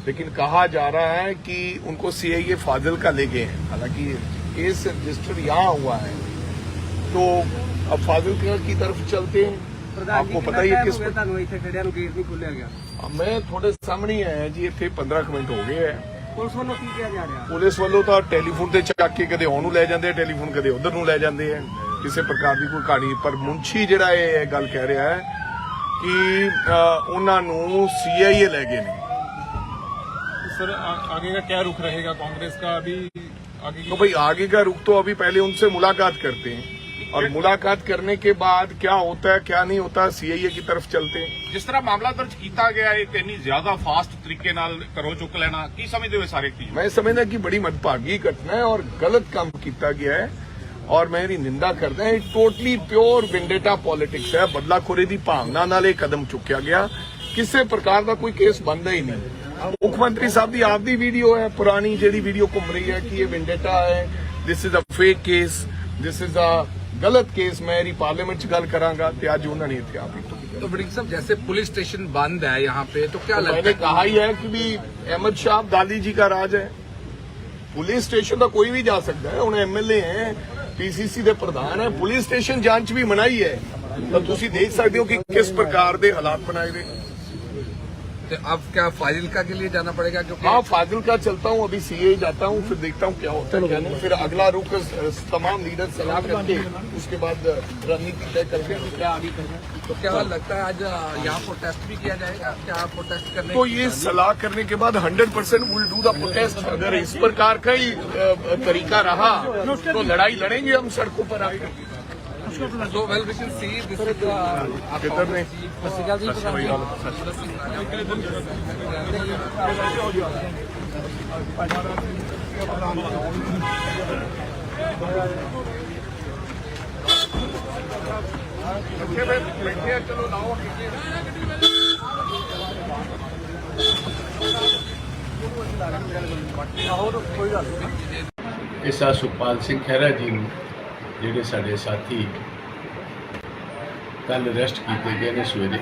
लेकिन कहा जा रहा है कि उनको सीआईए फाजिल्का ले गए हैं। हालांकि केस रजिस्टर यहाँ हुआ है, तो अब फाजिल्का की तरफ चलते हैं। आपको पता ही है किस गेट नहीं खोलिया गया। मैं थोड़े सामने आया जी, इतने 15 मिनट हो गए हैं। पुलिस वालों की किया जा रहा है? पुलिस वालों तो टेलीफोन से चक के कदे ओनू ले जाते हैं, टेलीफोन कदे उधर नू ले जाते हैं, किसी प्रकार की कोई कहानी। पर मुंशी जिहड़ा ये गल कह रहा है कि उन्होंने सीआईए ले गए ने। सर आगे का क्या रुख रहेगा कांग्रेस का अभी आगे की? तो भाई आगे का रुख तो अभी पहले उनसे मुलाकात करते हैं, और मुलाकात करने के बाद क्या होता है क्या नहीं होता सीआईए की तरफ चलते हैं। जिस तरह मामला दर्ज किया गया है, इतनी ज्यादा फास्ट तरीके नाल करो चुक लेना की समझते हो सारे चीज? मैं समझदा कि बड़ी मंदभागी घटना है और गलत काम किया गया है, और मैं इसकी निंदा करदा है। टोटली प्योर विंडेटा पॉलिटिक्स है, बदलाखोरी की भावना नाल एक कदम चुकिया गया। किसी प्रकार का कोई केस बनता ही नहीं। मुख्यमंत्री साहब की आपकी वीडियो है, पुरानी जी वीडियो घूम रही है कि ये विंडेटा है, this is a fake case, this is a गलत केस। मैं पार्लियामेंट च गल करांगा ते अज उन्होंने इत्थे आप तो वड़िंग साहब जैसे पुलिस स्टेशन बंद है यहाँ पे, तो क्या लगता मैंने है? कहा ही है कि भी अहमद शाह अब्दाली जी का राज है। पुलिस स्टेशन तो कोई भी जा सकता है, उन्हें एमएलए हैं, पीसीसी के प्रधान है, पुलिस स्टेशन जांच भी मनाई है। तो तुसी देख सकते हो कि किस प्रकार के हालात बनाए गए। तो अब क्या फाजिल्का के लिए जाना पड़ेगा? क्योंकि हाँ, फाजिल्का चलता हूँ, अभी सीए जाता हूँ, फिर देखता हूँ क्या होता है क्या नहीं। फिर अगला रुख तमाम लीडर सलाह करके उसके बाद रणनीति तय करके क्या आगे करना। तो क्या लगता है आज यहाँ प्रोटेस्ट भी किया जाएगा? क्या प्रोटेस्ट करने तो ये सलाह करने के बाद 100% विल डू द प्रोटेस्ट। अगर इस प्रकार का ही तरीका रहा तो लड़ाई लड़ेंगे हम सड़कों पर आकर। So well, we can see this is किधर ने चलो लाओ। इस सुखपाल सिंह खैरा जी ਨੂੰ ਜਿਹੜੇ ਸਾਡੇ ਸਾਥੀ ਕੱਲ ਅਰੈਸਟ ਕੀਤੇ ਗਏ ਨੇ ਸਵੇਰੇ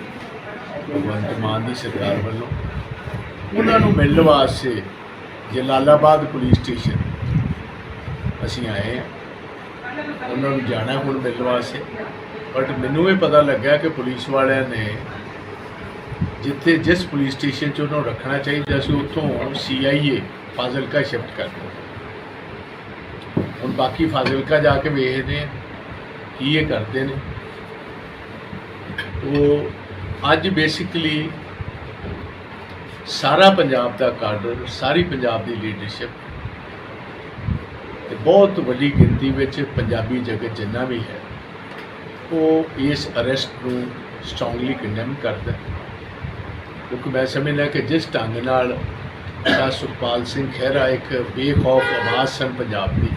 ਭਗਵੰਤ ਮਾਨ ਦੀ ਸਰਕਾਰ ਵੱਲੋਂ, ਉਹਨਾਂ ਨੂੰ ਮਿਲਣ ਵਾਸਤੇ ਜਲਾਲਾਬਾਦ ਪੁਲਿਸ ਸਟੇਸ਼ਨ ਅਸੀਂ ਆਏ ਹਾਂ। ਉਹਨਾਂ ਨੂੰ ਜਾਣਾ ਹੁਣ ਮਿਲਣ ਵਾਸਤੇ, ਬਟ ਮੈਨੂੰ ਇਹ ਪਤਾ ਲੱਗਾ ਕਿ ਪੁਲਿਸ ਵਾਲਿਆਂ ਨੇ ਜਿੱਥੇ ਜਿਸ ਪੁਲਿਸ ਸਟੇਸ਼ਨ 'ਚ ਉਹਨੂੰ ਰੱਖਣਾ ਚਾਹੀਦਾ ਸੀ ਉੱਥੋਂ ਸੀਆਈਏ ਫਾਜ਼ਿਲਕਾ ਸ਼ਿਫਟ ਕਰ ਦਿੱਤਾ। ਹੁਣ ਬਾਕੀ ਫਾਜ਼ਿਲਕਾ ਜਾ ਕੇ ਵੇਖਦੇ ਆ ਕੀ ਇਹ ਕਰਦੇ ਨੇ। ਉਹ ਅੱਜ ਬੇਸਿਕਲੀ ਸਾਰਾ ਪੰਜਾਬ ਦਾ ਕਾਡਰ, ਸਾਰੀ ਪੰਜਾਬ ਦੀ ਲੀਡਰਸ਼ਿਪ ਤੇ ਬਹੁਤ ਵੱਡੀ ਗਿਣਤੀ ਵਿੱਚ ਪੰਜਾਬੀ ਜਗਤ ਜਿੰਨਾ ਵੀ ਹੈ ਉਹ ਇਸ ਅਰੈਸਟ ਨੂੰ ਸਟਰੋਂਗਲੀ ਕੰਡੈਮ ਕਰਦਾ, ਕਿਉਂਕਿ ਮੈਂ ਸਮਝਦਾ ਕਿ ਜਿਸ ਢੰਗ ਨਾਲ ਸੁਖਪਾਲ ਸਿੰਘ ਖਹਿਰਾ ਇੱਕ ਬੇਖੌਫ ਆਵਾਜ਼ ਸਨ ਪੰਜਾਬ ਦੀ,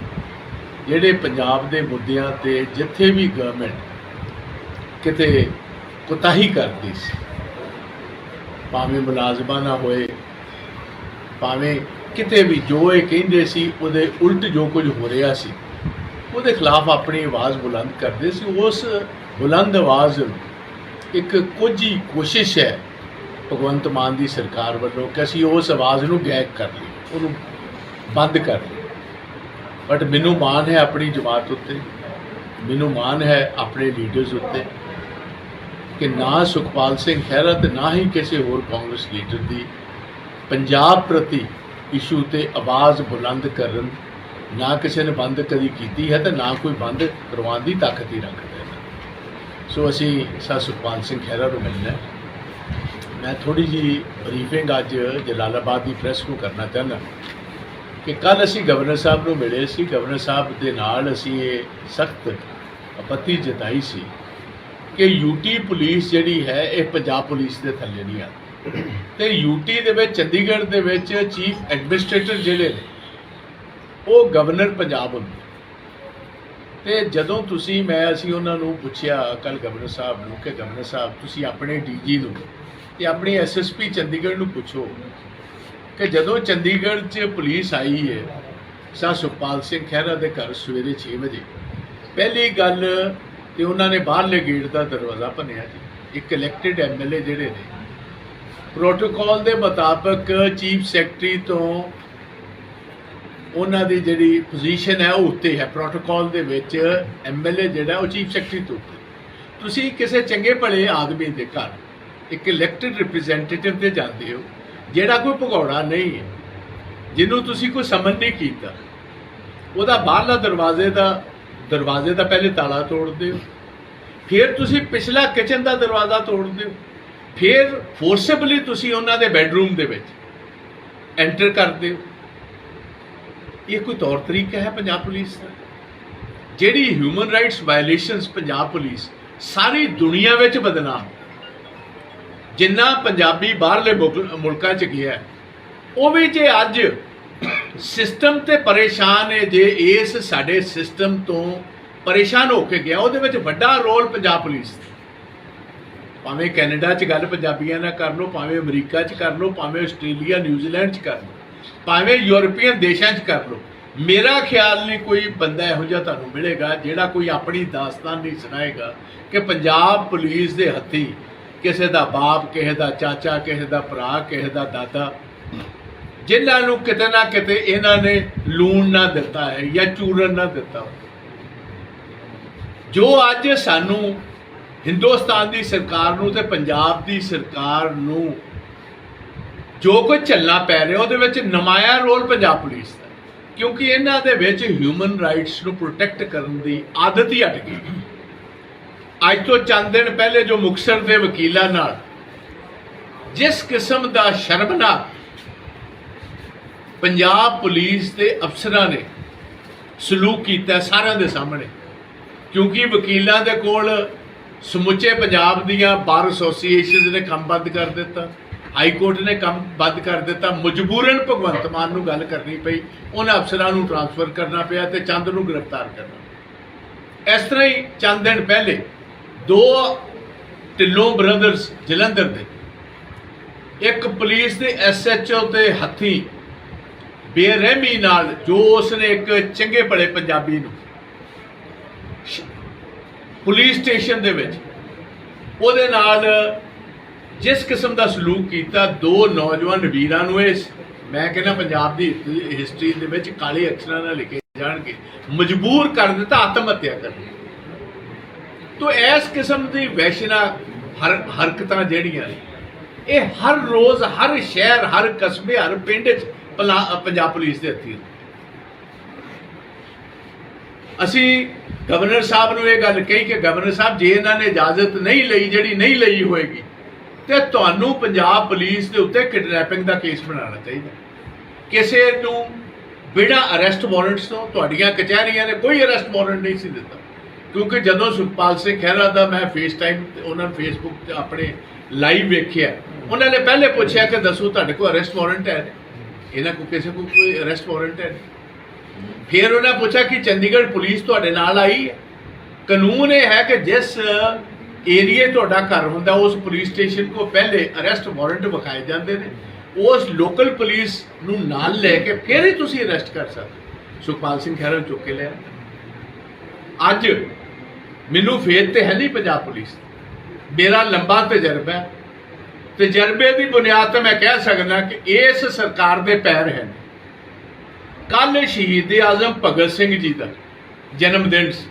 ਜਿਹੜੇ ਪੰਜਾਬ ਦੇ ਮੁੱਦਿਆਂ ਤੇ ਜਿੱਥੇ ਵੀ ਗਵਰਨਮੈਂਟ ਕਿਤੇ ਕੁਤਾਹੀ ਕਰਦੀ ਸੀ, ਭਾਵੇਂ ਮੁਲਾਜ਼ਮਾਂ ਨਾ ਹੋਏ, ਭਾਵੇਂ ਕਿਤੇ ਵੀ ਜੋ ਇਹ ਕਹਿੰਦੇ ਸੀ ਉਹਦੇ ਉਲਟ ਜੋ ਕੁਝ ਹੋ ਰਿਹਾ ਸੀ ਉਹਦੇ ਖਿਲਾਫ ਆਪਣੀ ਆਵਾਜ਼ ਬੁਲੰਦ ਕਰਦੇ ਸੀ। ਉਸ ਬੁਲੰਦ ਆਵਾਜ਼ ਇੱਕ ਕੋਝੀ ਕੋਸ਼ਿਸ਼ ਹੈ ਭਗਵੰਤ ਮਾਨ ਦੀ ਸਰਕਾਰ ਵੱਲੋਂ ਕਿ ਅਸੀਂ ਉਸ ਆਵਾਜ਼ ਨੂੰ ਗਾਇਬ ਕਰ ਲਈਏ, ਉਹਨੂੰ ਬੰਦ ਕਰ ਲਈਏ। ਬਟ ਮੈਨੂੰ ਮਾਣ ਹੈ ਆਪਣੀ ਜਮਾਤ ਉੱਤੇ, ਮੈਨੂੰ ਮਾਣ ਹੈ ਆਪਣੇ ਲੀਡਰਸ ਉੱਤੇ ਕਿ ਨਾ ਸੁਖਪਾਲ ਸਿੰਘ ਖਹਿਰਾ ਤੇ ਨਾ ਹੀ ਕਿਸੇ ਹੋਰ ਕਾਂਗਰਸ ਲੀਡਰ ਦੀ ਪੰਜਾਬ ਪ੍ਰਤੀ ਇਸ਼ੂ ਤੇ ਆਵਾਜ਼ ਬੁਲੰਦ ਕਰਨ ਨਾ ਕਿਸੇ ਨੇ ਬੰਦ ਕਦੀ ਕੀਤੀ ਹੈ ਤੇ ਨਾ ਕੋਈ ਬੰਦ ਕਰਵਾਉਣ ਦੀ ਤਾਕਤ ਹੀ ਰੱਖਦਾ ਹੈ। ਸੋ ਅਸੀਂ ਸੁਖਪਾਲ ਸਿੰਘ ਖਹਿਰਾ ਨੂੰ ਮਿਲਣਾ ਹੈ। ਮੈਂ ਥੋੜੀ ਜੀ ਬਰੀਫਿੰਗ ਅੱਜ ਜਲਾਲਾਬਾਦ ਦੀ ਪ੍ਰੈਸ ਨੂੰ ਕਰਨਾ ਚਾਹੁੰਦਾ ਕਿ ਕੱਲ ਅਸੀਂ ਗਵਰਨਰ ਸਾਹਿਬ ਨੂੰ ਮਿਲੇ ਸੀ। ਗਵਰਨਰ ਸਾਹਿਬ ਦੇ ਨਾਲ ਅਸੀਂ ਇਹ ਸਖਤ ਆਪੱਤੀ ਜਤਾਈ ਸੀ ਕਿ ਯੂਟੀ ਪੁਲਿਸ ਜਿਹੜੀ ਹੈ ਇਹ ਪੰਜਾਬ ਪੁਲਿਸ ਦੇ ਥੱਲੇ ਨਹੀਂ ਆ, ਤੇ ਯੂਟੀ ਦੇ ਵਿੱਚ ਚੰਡੀਗੜ੍ਹ ਦੇ ਵਿੱਚ ਚੀਫ ਐਡਮਿਨਿਸਟ੍ਰੇਟਰ ਜਿਹੜੇ ਨੇ ਉਹ ਗਵਰਨਰ ਪੰਜਾਬ ਹੁੰਦੇ। ਤੇ ਜਦੋਂ ਅਸੀਂ ਉਹਨਾਂ ਨੂੰ ਪੁੱਛਿਆ ਕੱਲ ਗਵਰਨਰ ਸਾਹਿਬ ਨੂੰ ਕਿ ਗਵਰਨਰ ਸਾਹਿਬ ਤੁਸੀਂ ਆਪਣੇ ਡੀਜੀ ਨੂੰ ਤੇ ਆਪਣੀ ਐਸਐਸਪੀ ਚੰਡੀਗੜ੍ਹ ਨੂੰ ਪੁੱਛੋ ਕਿ ਜਦੋਂ ਚੰਡੀਗੜ੍ਹ 'ਚ ਪੁਲਿਸ ਆਈ ਹੈ ਸੁਖਪਾਲ ਸਿੰਘ ਖਹਿਰਾ ਦੇ ਘਰ ਸਵੇਰੇ 6 ਵਜੇ, ਪਹਿਲੀ ਗੱਲ ਤੇ ਉਹਨਾਂ ਨੇ ਬਾਹਰਲੇ ਗੇਟ ਦਾ ਦਰਵਾਜ਼ਾ ਭੰਨਿਆ ਜੀ। ਇੱਕ ਇਲੈਕਟਿਡ ਐਮਐਲਏ ਜਿਹੜੇ ਨੇ ਪ੍ਰੋਟੋਕਾਲ ਦੇ ਮੁਤਾਬਕ ਚੀਫ ਸੈਕਟਰੀ ਤੋਂ ਉਹਨਾਂ ਦੀ ਜਿਹੜੀ ਪੋਜੀਸ਼ਨ ਹੈ ਉਹ ਉੱਤੇ ਹੈ। ਪ੍ਰੋਟੋਕਾਲ ਦੇ ਵਿੱਚ ਐਮਐਲਏ ਜਿਹੜਾ ਉਹ ਚੀਫ ਸੈਕਟਰੀ ਤੋਂ ਉੱਤੇ। ਤੁਸੀਂ ਕਿਸੇ ਚੰਗੇ ਭਲੇ ਆਦਮੀ ਦੇ ਘਰ ਇੱਕ ਇਲੈਕਟਿਡ ਰਿਪਰੈਜ਼ੈਂਟੇਟਿਵ ਤੇ ਜਾਂਦੇ ਹੋ ਜਿਹੜਾ ਕੋਈ ਭਗੌੜਾ ਨਹੀਂ ਹੈ, ਜਿਹਨੂੰ ਤੁਸੀਂ ਕੋਈ ਸਮਨ ਨਹੀਂ ਕੀਤਾ, ਉਹਦਾ ਬਾਹਰਲਾ ਦਰਵਾਜ਼ੇ ਦਾ ਪਹਿਲੇ ਤਾਲਾ ਤੋੜਦੇ ਹੋ, ਫਿਰ ਤੁਸੀਂ ਪਿਛਲਾ ਕਿਚਨ ਦਾ ਦਰਵਾਜ਼ਾ ਤੋੜਦੇ ਹੋ, ਫਿਰ ਫੋਰਸੇਬਲੀ ਤੁਸੀਂ ਉਹਨਾਂ ਦੇ ਬੈਡਰੂਮ ਦੇ ਵਿੱਚ ਐਂਟਰ ਕਰਦੇ ਹੋ। ਇਹ ਕੋਈ ਤੌਰ ਤਰੀਕਾ ਹੈ ਪੰਜਾਬ ਪੁਲਿਸ ਦਾ? ਜਿਹੜੀ human rights violations Punjab police ਸਾਰੀ ਦੁਨੀਆ ਵਿੱਚ ਬਦਨਾਮ, ਜਿੰਨਾ ਪੰਜਾਬੀ ਬਾਹਰਲੇ ਮੁਲਕਾਂ 'ਚ ਗਿਆ ਉਹ ਵੀ ਜੇ ਅੱਜ ਸਿਸਟਮ ਤੇ ਪਰੇਸ਼ਾਨ ਹੈ, ਜੇ ਇਸ ਸਾਡੇ ਸਿਸਟਮ ਤੋਂ ਪਰੇਸ਼ਾਨ ਹੋ ਕੇ ਗਿਆ, ਉਹਦੇ ਵਿੱਚ ਵੱਡਾ ਰੋਲ ਪੰਜਾਬ ਪੁਲਿਸ ਦਾ। ਭਾਵੇਂ ਕੈਨੇਡਾ 'ਚ ਗੱਲ ਪੰਜਾਬੀਆਂ ਨਾਲ ਕਰ ਲਓ, ਭਾਵੇਂ ਅਮਰੀਕਾ 'ਚ ਕਰ ਲਓ, ਭਾਵੇਂ ਆਸਟ੍ਰੇਲੀਆ ਨਿਊਜ਼ੀਲੈਂਡ 'ਚ ਕਰ ਲਓ, ਭਾਵੇਂ ਯੂਰਪੀਅਨ ਦੇਸ਼ਾਂ 'ਚ ਕਰ ਲਓ। ਮੇਰਾ ਖਿਆਲ ਨਹੀਂ ਕੋਈ ਬੰਦਾ ਇਹੋ ਜਿਹਾ ਤੁਹਾਨੂੰ ਮਿਲੇਗਾ ਜਿਹੜਾ ਕੋਈ ਆਪਣੀ ਦਾਸਤਾਨ ਨਹੀਂ ਸੁਣਾਏਗਾ ਕਿ ਪੰਜਾਬ ਪੁਲਿਸ ਦੇ ਹੱਥੀਂ ਕਿਸੇ ਦਾ ਬਾਪ, ਕਿਸੇ ਦਾ ਚਾਚਾ, ਕਿਸੇ ਦਾ ਭਰਾ, ਕਿਸੇ ਦਾ ਦਾਦਾ, ਜਿਨ੍ਹਾਂ ਨੂੰ ਕਿਤੇ ਨਾ ਕਿਤੇ ਇਹਨਾਂ ਨੇ ਲੂਣ ਨਾ ਦਿੱਤਾ ਹੈ ਜਾਂ ਚੂਰਨ ਨਾ ਦਿੱਤਾ। ਜੋ ਅੱਜ ਸਾਨੂੰ ਹਿੰਦੁਸਤਾਨ ਦੀ ਸਰਕਾਰ ਨੂੰ ਤੇ ਪੰਜਾਬ ਦੀ ਸਰਕਾਰ ਨੂੰ ਜੋ ਕੁਝ ਝੱਲਣਾ ਪੈ ਰਿਹਾ ਉਹਦੇ ਵਿੱਚ ਨਮਾਇਆ ਰੋਲ ਪੰਜਾਬ ਪੁਲਿਸ ਦਾ, ਕਿਉਂਕਿ ਇਹਨਾਂ ਦੇ ਵਿੱਚ ਹਿਊਮਨ ਰਾਈਟਸ ਨੂੰ ਪ੍ਰੋਟੈਕਟ ਕਰਨ ਦੀ ਆਦਤ ਹੀ ਹਟ ਗਈ। ਅੱਜ ਤੋਂ ਚੰਦ ਦਿਨ ਪਹਿਲੇ ਜੋ ਮੁਕਤਸਰ ਦੇ ਵਕੀਲਾਂ ਨਾਲ ਜਿਸ ਕਿਸਮ ਦਾ ਸ਼ਰਮਨਾਕ ਪੰਜਾਬ ਪੁਲਿਸ ਦੇ ਅਫਸਰਾਂ ਨੇ ਸਲੂਕ ਕੀਤਾ ਸਾਰਿਆਂ ਦੇ ਸਾਹਮਣੇ, ਕਿਉਂਕਿ ਵਕੀਲਾਂ ਦੇ ਕੋਲ ਸਮੁੱਚੇ ਪੰਜਾਬ ਦੀਆਂ ਬਾਰ ਐਸੋਸੀਏਸ਼ਨਸ ਨੇ ਕੰਮ ਬੰਦ ਕਰ ਦਿੱਤਾ, ਹਾਈ ਕੋਰਟ ਨੇ ਕੰਮ ਬੰਦ ਕਰ ਦਿੱਤਾ, ਮਜਬੂਰਨ ਭਗਵੰਤ ਮਾਨ ਨੂੰ ਗੱਲ ਕਰਨੀ ਪਈ, ਉਹਨਾਂ ਅਫਸਰਾਂ ਨੂੰ ਟ੍ਰਾਂਸਫਰ ਕਰਨਾ ਪਿਆ ਤੇ ਚੰਦ ਨੂੰ ਗ੍ਰਿਫਤਾਰ ਕਰਨਾ। ਇਸ ਤਰ੍ਹਾਂ ਹੀ ਚੰਦ ਦਿਨ ਪਹਿਲੇ ਦੋ ਢਿੱਲੋਂ ਬ੍ਰਦਰਸ ਜਲੰਧਰ ਦੇ ਇੱਕ ਪੁਲਿਸ ਦੇ ਐਸਐਚਓ ਤੇ ਹੱਥੀਂ ਬੇਰਹਿਮੀ ਨਾਲ ਜੋ ਉਸਨੇ ਇੱਕ ਚੰਗੇ ਭਲੇ ਪੰਜਾਬੀ ਨੂੰ ਪੁਲਿਸ ਸਟੇਸ਼ਨ ਦੇ ਵਿੱਚ ਉਹਦੇ ਨਾਲ ਜਿਸ ਕਿਸਮ ਦਾ ਸਲੂਕ ਕੀਤਾ, ਦੋ ਨੌਜਵਾਨ ਵੀਰਾਂ ਨੂੰ ਇਹ ਮੈਂ ਕਹਿੰਦਾ ਪੰਜਾਬ ਦੀ ਹਿਸਟਰੀ ਦੇ ਵਿੱਚ ਕਾਲੇ ਅੱਖਰਾਂ ਨਾਲ ਲਿਖੇ ਜਾਣਗੇ, ਮਜਬੂਰ ਕਰ ਦਿੱਤਾ ਆਤਮ ਹੱਤਿਆ ਕਰਨ। ਤੋ ਇਸ ਕਿਸਮ ਦੀ ਵੈਸ਼ਨਾ ਹਰਕਤਾਂ ਜਿਹੜੀਆਂ ਨੇ ਇਹ ਹਰ ਰੋਜ਼ ਹਰ ਸ਼ਹਿਰ, ਹਰ ਕਸਬੇ, ਹਰ ਪਿੰਡ 'ਚ ਪੰਜਾਬ ਪੁਲਿਸ ਦੇ ਹੱਥੀਂ। ਅਸੀਂ ਗਵਰਨਰ ਸਾਹਿਬ ਨੂੰ ਇਹ ਗੱਲ ਕਹੀ ਕਿ ਗਵਰਨਰ ਸਾਹਿਬ ਜੇ ਇਹਨਾਂ ਨੇ ਇਜਾਜ਼ਤ ਨਹੀਂ ਲਈ, ਜਿਹੜੀ ਨਹੀਂ ਲਈ ਹੋਏਗੀ, ਤੇ ਤੁਹਾਨੂੰ ਪੰਜਾਬ ਪੁਲਿਸ ਦੇ ਉੱਤੇ ਕਿਡਨੈਪਿੰਗ ਦਾ ਕੇਸ ਬਣਾਉਣਾ ਚਾਹੀਦਾ। ਕਿਸੇ ਨੂੰ ਬਿਨਾਂ ਅਰੈਸਟ ਵਾਰੰਟਸ ਤੋਂ ਤੁਹਾਡੀਆਂ ਕਚਹਿਰੀਆਂ ਨੇ ਕੋਈ ਅਰੈਸਟ ਵਾਰੰਟ ਨਹੀਂ ਸੀ ਦਿੱਤਾ, ਕਿਉਂਕਿ ਜਦੋਂ ਸੁਖਪਾਲ ਸਿੰਘ ਖਹਿਰਾ ਦਾ ਮੈਂ ਫੇਸ ਟਾਈਮ ਉਹਨਾਂ ਨੂੰ ਫੇਸਬੁੱਕ 'ਤੇ ਆਪਣੇ ਲਾਈਵ ਵੇਖਿਆ, ਉਹਨਾਂ ਨੇ ਪਹਿਲੇ ਪੁੱਛਿਆ ਕਿ ਦੱਸੋ ਤੁਹਾਡੇ ਕੋਲ ਅਰੈਸਟ ਵਾਰੰਟ ਹੈ? ਇਹਨਾਂ ਕੋਲ ਕਿਸੇ ਕੋਲ ਕੋਈ ਅਰੈਸਟ ਵਾਰੰਟ ਹੈ ਨਹੀਂ। ਫਿਰ ਉਹਨਾਂ ਪੁੱਛਿਆ ਕਿ ਚੰਡੀਗੜ੍ਹ ਪੁਲਿਸ ਤੁਹਾਡੇ ਨਾਲ ਆਈ ਹੈ? ਕਾਨੂੰਨ ਇਹ ਹੈ ਕਿ ਜਿਸ ਏਰੀਏ ਤੁਹਾਡਾ ਘਰ ਹੁੰਦਾ ਉਸ ਪੁਲਿਸ ਸਟੇਸ਼ਨ ਕੋ ਪਹਿਲੇ ਅਰੈਸਟ ਵਾਰੰਟ ਵਿਖਾਏ ਜਾਂਦੇ ਨੇ, ਉਸ ਲੋਕਲ ਪੁਲਿਸ ਨੂੰ ਨਾਲ ਲੈ ਕੇ ਫਿਰ ਹੀ ਤੁਸੀਂ ਅਰੈਸਟ ਕਰ ਸਕਦੇ। ਸੁਖਪਾਲ ਸਿੰਘ ਖਹਿਰਾ ਨੂੰ ਚੁੱਕ ਕੇ ਲਿਆ। ਅੱਜ ਮੈਨੂੰ ਫੇਥ ਤੇ ਹੈ ਨਹੀਂ ਪੰਜਾਬ ਪੁਲਿਸ, ਮੇਰਾ ਲੰਬਾ ਤਜਰਬਾ ਹੈ। ਤਜਰਬੇ ਦੀ ਬੁਨਿਆਦ ਤੇ ਮੈਂ ਕਹਿ ਸਕਦਾ ਕਿ ਇਸ ਸਰਕਾਰ ਦੇ ਪੈਰ ਹਨ। ਕੱਲ ਸ਼ਹੀਦ ਆਜ਼ਮ ਭਗਤ ਸਿੰਘ ਜੀ ਦਾ ਜਨਮ ਦਿਨ ਸੀ,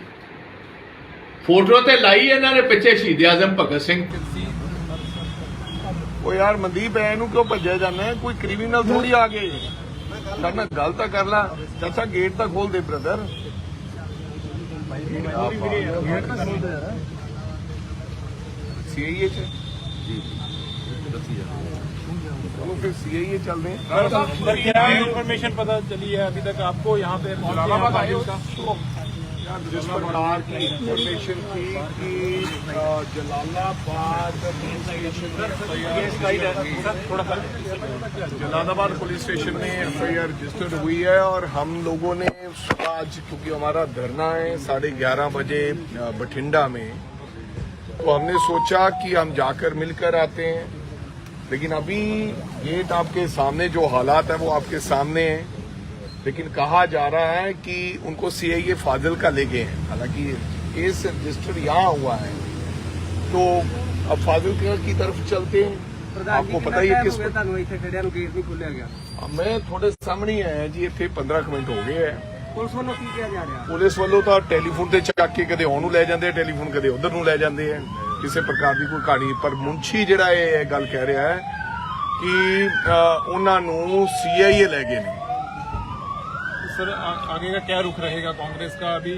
ਫੋਟੋ ਤੇ ਲਾਈ ਇਹਨਾਂ ਨੇ ਪਿੱਛੇ ਸ਼ਹੀਦ ਆਜ਼ਮ ਭਗਤ ਸਿੰਘ। ਉਹ ਯਾਰ ਮਨਦੀਪ ਐ ਨੂੰ ਕਿਉਂ ਭੱਜਿਆ ਜਾਂਦਾ? ਕੋਈ ਕ੍ਰਿਮੀਨਲ ਥੋੜੀ ਆ ਗਏ। ਸਾਡੇ ਨਾਲ ਗੱਲ ਤਾਂ ਕਰ ਲਾ ਚਾਚਾ, ਗੇਟ ਤਾਂ ਖੋਲ ਦੇ ਬ੍ਰਦਰ। सीआईए चलो फिर सीआईए चल रहे हैं। सर क्या इन्फॉर्मेशन पता चली है अभी तक आपको यहाँ पे जलालाबाद आए का जिस प्रकार की इंफॉर्मेशन थी कि जलालाबाद पुलिस स्टेशन में एफआईआर रजिस्टर्ड हुई है और हम लोगों ने आज, क्योंकि हमारा धरना है 11:30 बजे बठिंडा में, तो हमने सोचा कि हम जाकर मिलकर आते हैं। लेकिन अभी गेट आपके सामने, जो हालात है वो आपके सामने है, लेकिन कहा जा रहा है कि उनको सीआईए फाजिल्का ले गए हैं। हालांकि केस रजिस्टर यहाँ हुआ है, तो अब फाजिल्का की तरफ चलते हैं। आपको पता ही है किस गेट नहीं खुलिया गया। मैं थोड़े सामने ही आया जी, इतने 15 मिनट हो गए हैं। ਪੁਲਿਸ ਵੱਲੋਂ ਕੀ ਕਿਹਾ ਜਾ ਰਿਹਾ? ਪੁਲਿਸ ਵੱਲੋਂ ਤਾਂ ਟੈਲੀਫੋਨ ਤੇ ਚੱਕ ਕੇ ਕਦੇ ਉਹਨੂੰ ਲੈ ਜਾਂਦੇ ਆ ਟੈਲੀਫੋਨ, ਕਦੇ ਉਧਰ ਨੂੰ ਲੈ ਜਾਂਦੇ ਆ, ਕਿਸੇ ਪ੍ਰਕਾਰ ਦੀ ਕੋਈ ਕਹਾਣੀ। ਪਰ ਮੁੰਸ਼ੀ ਜਿਹੜਾ ਇਹ ਗੱਲ ਕਹਿ ਰਿਹਾ ਹੈ ਕਿ ਉਹਨਾਂ ਨੂੰ ਸੀਆਈਏ ਲੈ ਗਏ ਨੇ। सर आगे का क्या रुख रहेगा कांग्रेस का अभी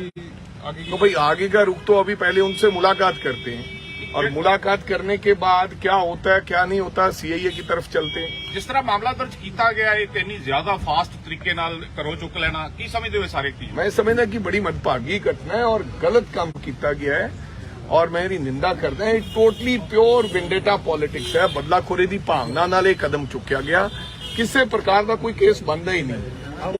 आगे तो भाई आगे का रुख तो अभी पहले उनसे मुलाकात करते हैं, और मुलाकात करने के बाद क्या होता है क्या नहीं होता सीआईए की तरफ चलते हैं। ਜਿਸ ਤਰ੍ਹਾਂ ਮਾਮਲਾ ਦਰਜ ਕੀਤਾ ਗਿਆ ਹੈ ਕਿ ਇੰਨੀ ਜ਼ਿਆਦਾ ਫਾਸਟ ਤਰੀਕੇ ਨਾਲ ਕਰੋ ਚੁੱਕ ਲੈਣਾ, ਕੀ ਸਮਝਦੇ ਹੋ ਸਾਰੇ ਚੀਜ਼? मैं समझदा कि बड़ी मनभागी घटना है और गलत काम किया गया है, और मैं ਇਹਦੀ ਨਿੰਦਾ ਕਰਦਾ ਹਾਂ। ਟੋਟਲੀ ਪਿਓਰ ਵਿੰਡੇਟਾ ਪੋਲਿਟਿਕਸ ਹੈ, ਬਦਲਾਖੋਰੀ ਦੀ ਭਾਵਨਾ ਨਾਲ ਇਹ ਕਦਮ ਚੁੱਕਿਆ ਗਿਆ। ਕਿਸੇ ਪ੍ਰਕਾਰ ਦਾ ਕੋਈ ਕੇਸ ਬਣਦਾ ਹੀ ਨਹੀਂ।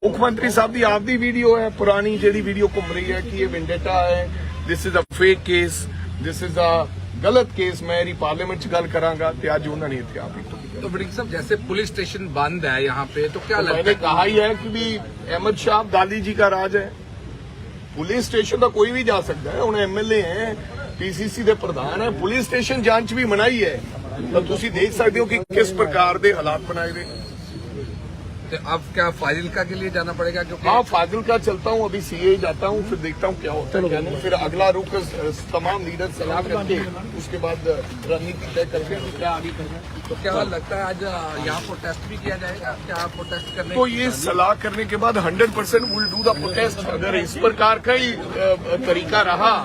ਮੁੱਖ ਮੰਤਰੀ ਸਾਹਿਬ ਦੀ ਆਪਦੀ ਵੀਡੀਓ ਹੈ, ਪੁਰਾਣੀ ਜਿਹੜੀ ਵੀਡੀਓ ਘੁੰਮ ਰਹੀ ਹੈ ਕਿ ਇਹ ਵਿੰਡੇਟਾ ਹੈ, this is a fake case, this is a गलत केस। मैं पार्लियामेंट च गल करांगा ते अज उन्होंने इत्थे आप तो वड़िंग साहब, जैसे पुलिस स्टेशन बंद है यहाँ पे, तो क्या लगता मैंने है? कहा ही है कि भी अहमद शाह अब्दाली जी का राज है। पुलिस स्टेशन तो कोई भी जा सकता है। उन्हें एमएलए हैं, पीसीसी के प्रधान है, पुलिस स्टेशन जांच भी मनाई है। तो तुसी देख सकते हो कि किस प्रकार के हालात बनाए गए। तो अब क्या फाजिल्का के लिए जाना पड़ेगा? क्योंकि हाँ, फाजिल्का चलता हूँ, अभी सीए जाता हूँ, फिर देखता हूँ क्या होता है क्या नहीं। फिर अगला रुख तमाम लीडर सलाह करके उसके बाद रणनीति तय करके क्या आगे करना। तो क्या लगता है आज यहाँ प्रोटेस्ट भी किया जाएगा? क्या प्रोटेस्ट करने तो ये सलाह करने के बाद 100% विल डू द प्रोटेस्ट। अगर इस प्रकार का ही तरीका रहा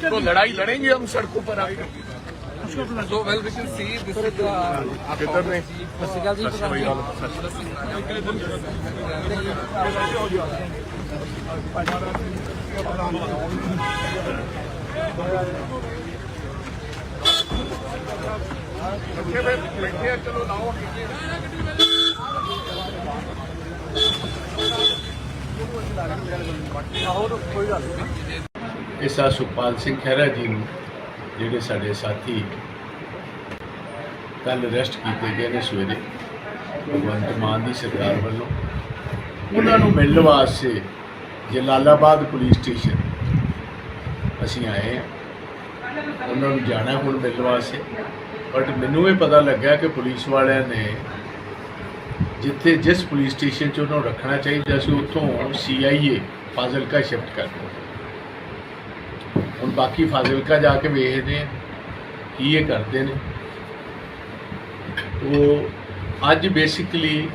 तो लड़ाई लड़ेंगे हम सड़कों पर आकर। So well, we can see this is किधर ने चलो लाओ। ਇਸਾ ਸੁਖਪਾਲ ਸਿੰਘ ਖਹਿਰਾ ਜੀ ਨੂੰ ਜਿਹੜੇ ਸਾਡੇ ਸਾਥੀ ਕੱਲ ਅਰੈਸਟ ਕੀਤੇ ਗਏ ਨੇ ਸਵੇਰੇ ਭਗਵੰਤ ਮਾਨ ਦੀ ਸਰਕਾਰ ਵੱਲੋਂ, ਉਹਨਾਂ ਨੂੰ ਮਿਲਣ ਵਾਸਤੇ ਜਲਾਲਾਬਾਦ ਪੁਲਿਸ ਸਟੇਸ਼ਨ ਅਸੀਂ ਆਏ ਹਾਂ। ਉਹਨਾਂ ਨੂੰ ਜਾਣਾ ਹੁਣ ਮਿਲਣ ਵਾਸਤੇ, ਬਟ ਮੈਨੂੰ ਇਹ ਪਤਾ ਲੱਗਾ ਕਿ ਪੁਲਿਸ ਵਾਲਿਆਂ ਨੇ ਜਿੱਥੇ ਜਿਸ ਪੁਲਿਸ ਸਟੇਸ਼ਨ 'ਚ ਉਹਨੂੰ ਰੱਖਣਾ ਚਾਹੀਦਾ ਸੀ ਉੱਥੋਂ ਸੀਆਈਏ ਫਾਜ਼ਿਲਕਾ ਸ਼ਿਫਟ ਕਰ ਦਿੱਤਾ। ਹੁਣ ਬਾਕੀ ਫਾਜ਼ਿਲਕਾ ਜਾ ਕੇ ਵੇਖਦੇ ਹਾਂ ਕੀ ਇਹ ਕਰਦੇ ਨੇ। ਉਹ ਅੱਜ ਬੇਸਿਕਲੀ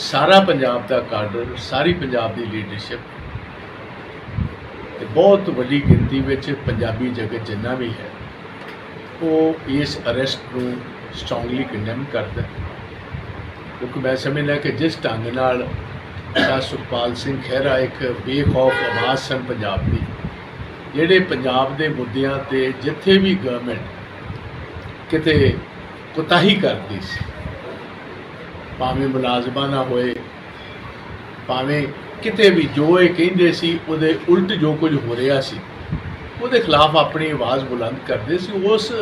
ਸਾਰਾ ਪੰਜਾਬ ਦਾ ਕਾਡਰ, ਸਾਰੀ ਪੰਜਾਬ ਦੀ ਲੀਡਰਸ਼ਿਪ ਤੇ ਬਹੁਤ ਵੱਡੀ ਗਿਣਤੀ ਵਿੱਚ ਪੰਜਾਬੀ ਜਗਤ ਜਿੰਨਾ ਵੀ ਹੈ, ਉਹ ਇਸ ਅਰੈਸਟ ਨੂੰ ਸਟਰੋਂਗਲੀ ਕੰਡੈਮ ਕਰਦਾ ਕਿਉਂਕਿ ਮੈਂ ਸਮਝਦਾ ਕਿ ਜਿਸ ਢੰਗ ਨਾਲ ਸੁਖਪਾਲ ਸਿੰਘ ਖਹਿਰਾ ਇੱਕ ਬੇਖੌਫ ਆਵਾਜ਼ ਸਨ ਪੰਜਾਬ ਦੀ, ਜਿਹੜੇ ਪੰਜਾਬ ਦੇ ਮੁੱਦਿਆਂ ਤੇ ਜਿੱਥੇ ਵੀ ਗਵਰਨਮੈਂਟ ਕਿਤੇ ਕੁਤਾਹੀ ਕਰਦੀ ਸੀ, ਭਾਵੇਂ ਮੁਲਾਜ਼ਮਾਂ ਨਾ ਹੋਏ, ਭਾਵੇਂ ਕਿਤੇ ਵੀ ਜੋ ਇਹ ਕਹਿੰਦੇ ਸੀ ਉਹਦੇ ਉਲਟ ਜੋ ਕੁਝ ਹੋ ਰਿਹਾ ਸੀ ਉਹਦੇ ਖਿਲਾਫ ਆਪਣੀ ਆਵਾਜ਼ ਬੁਲੰਦ ਕਰਦੇ ਸੀ। ਉਸ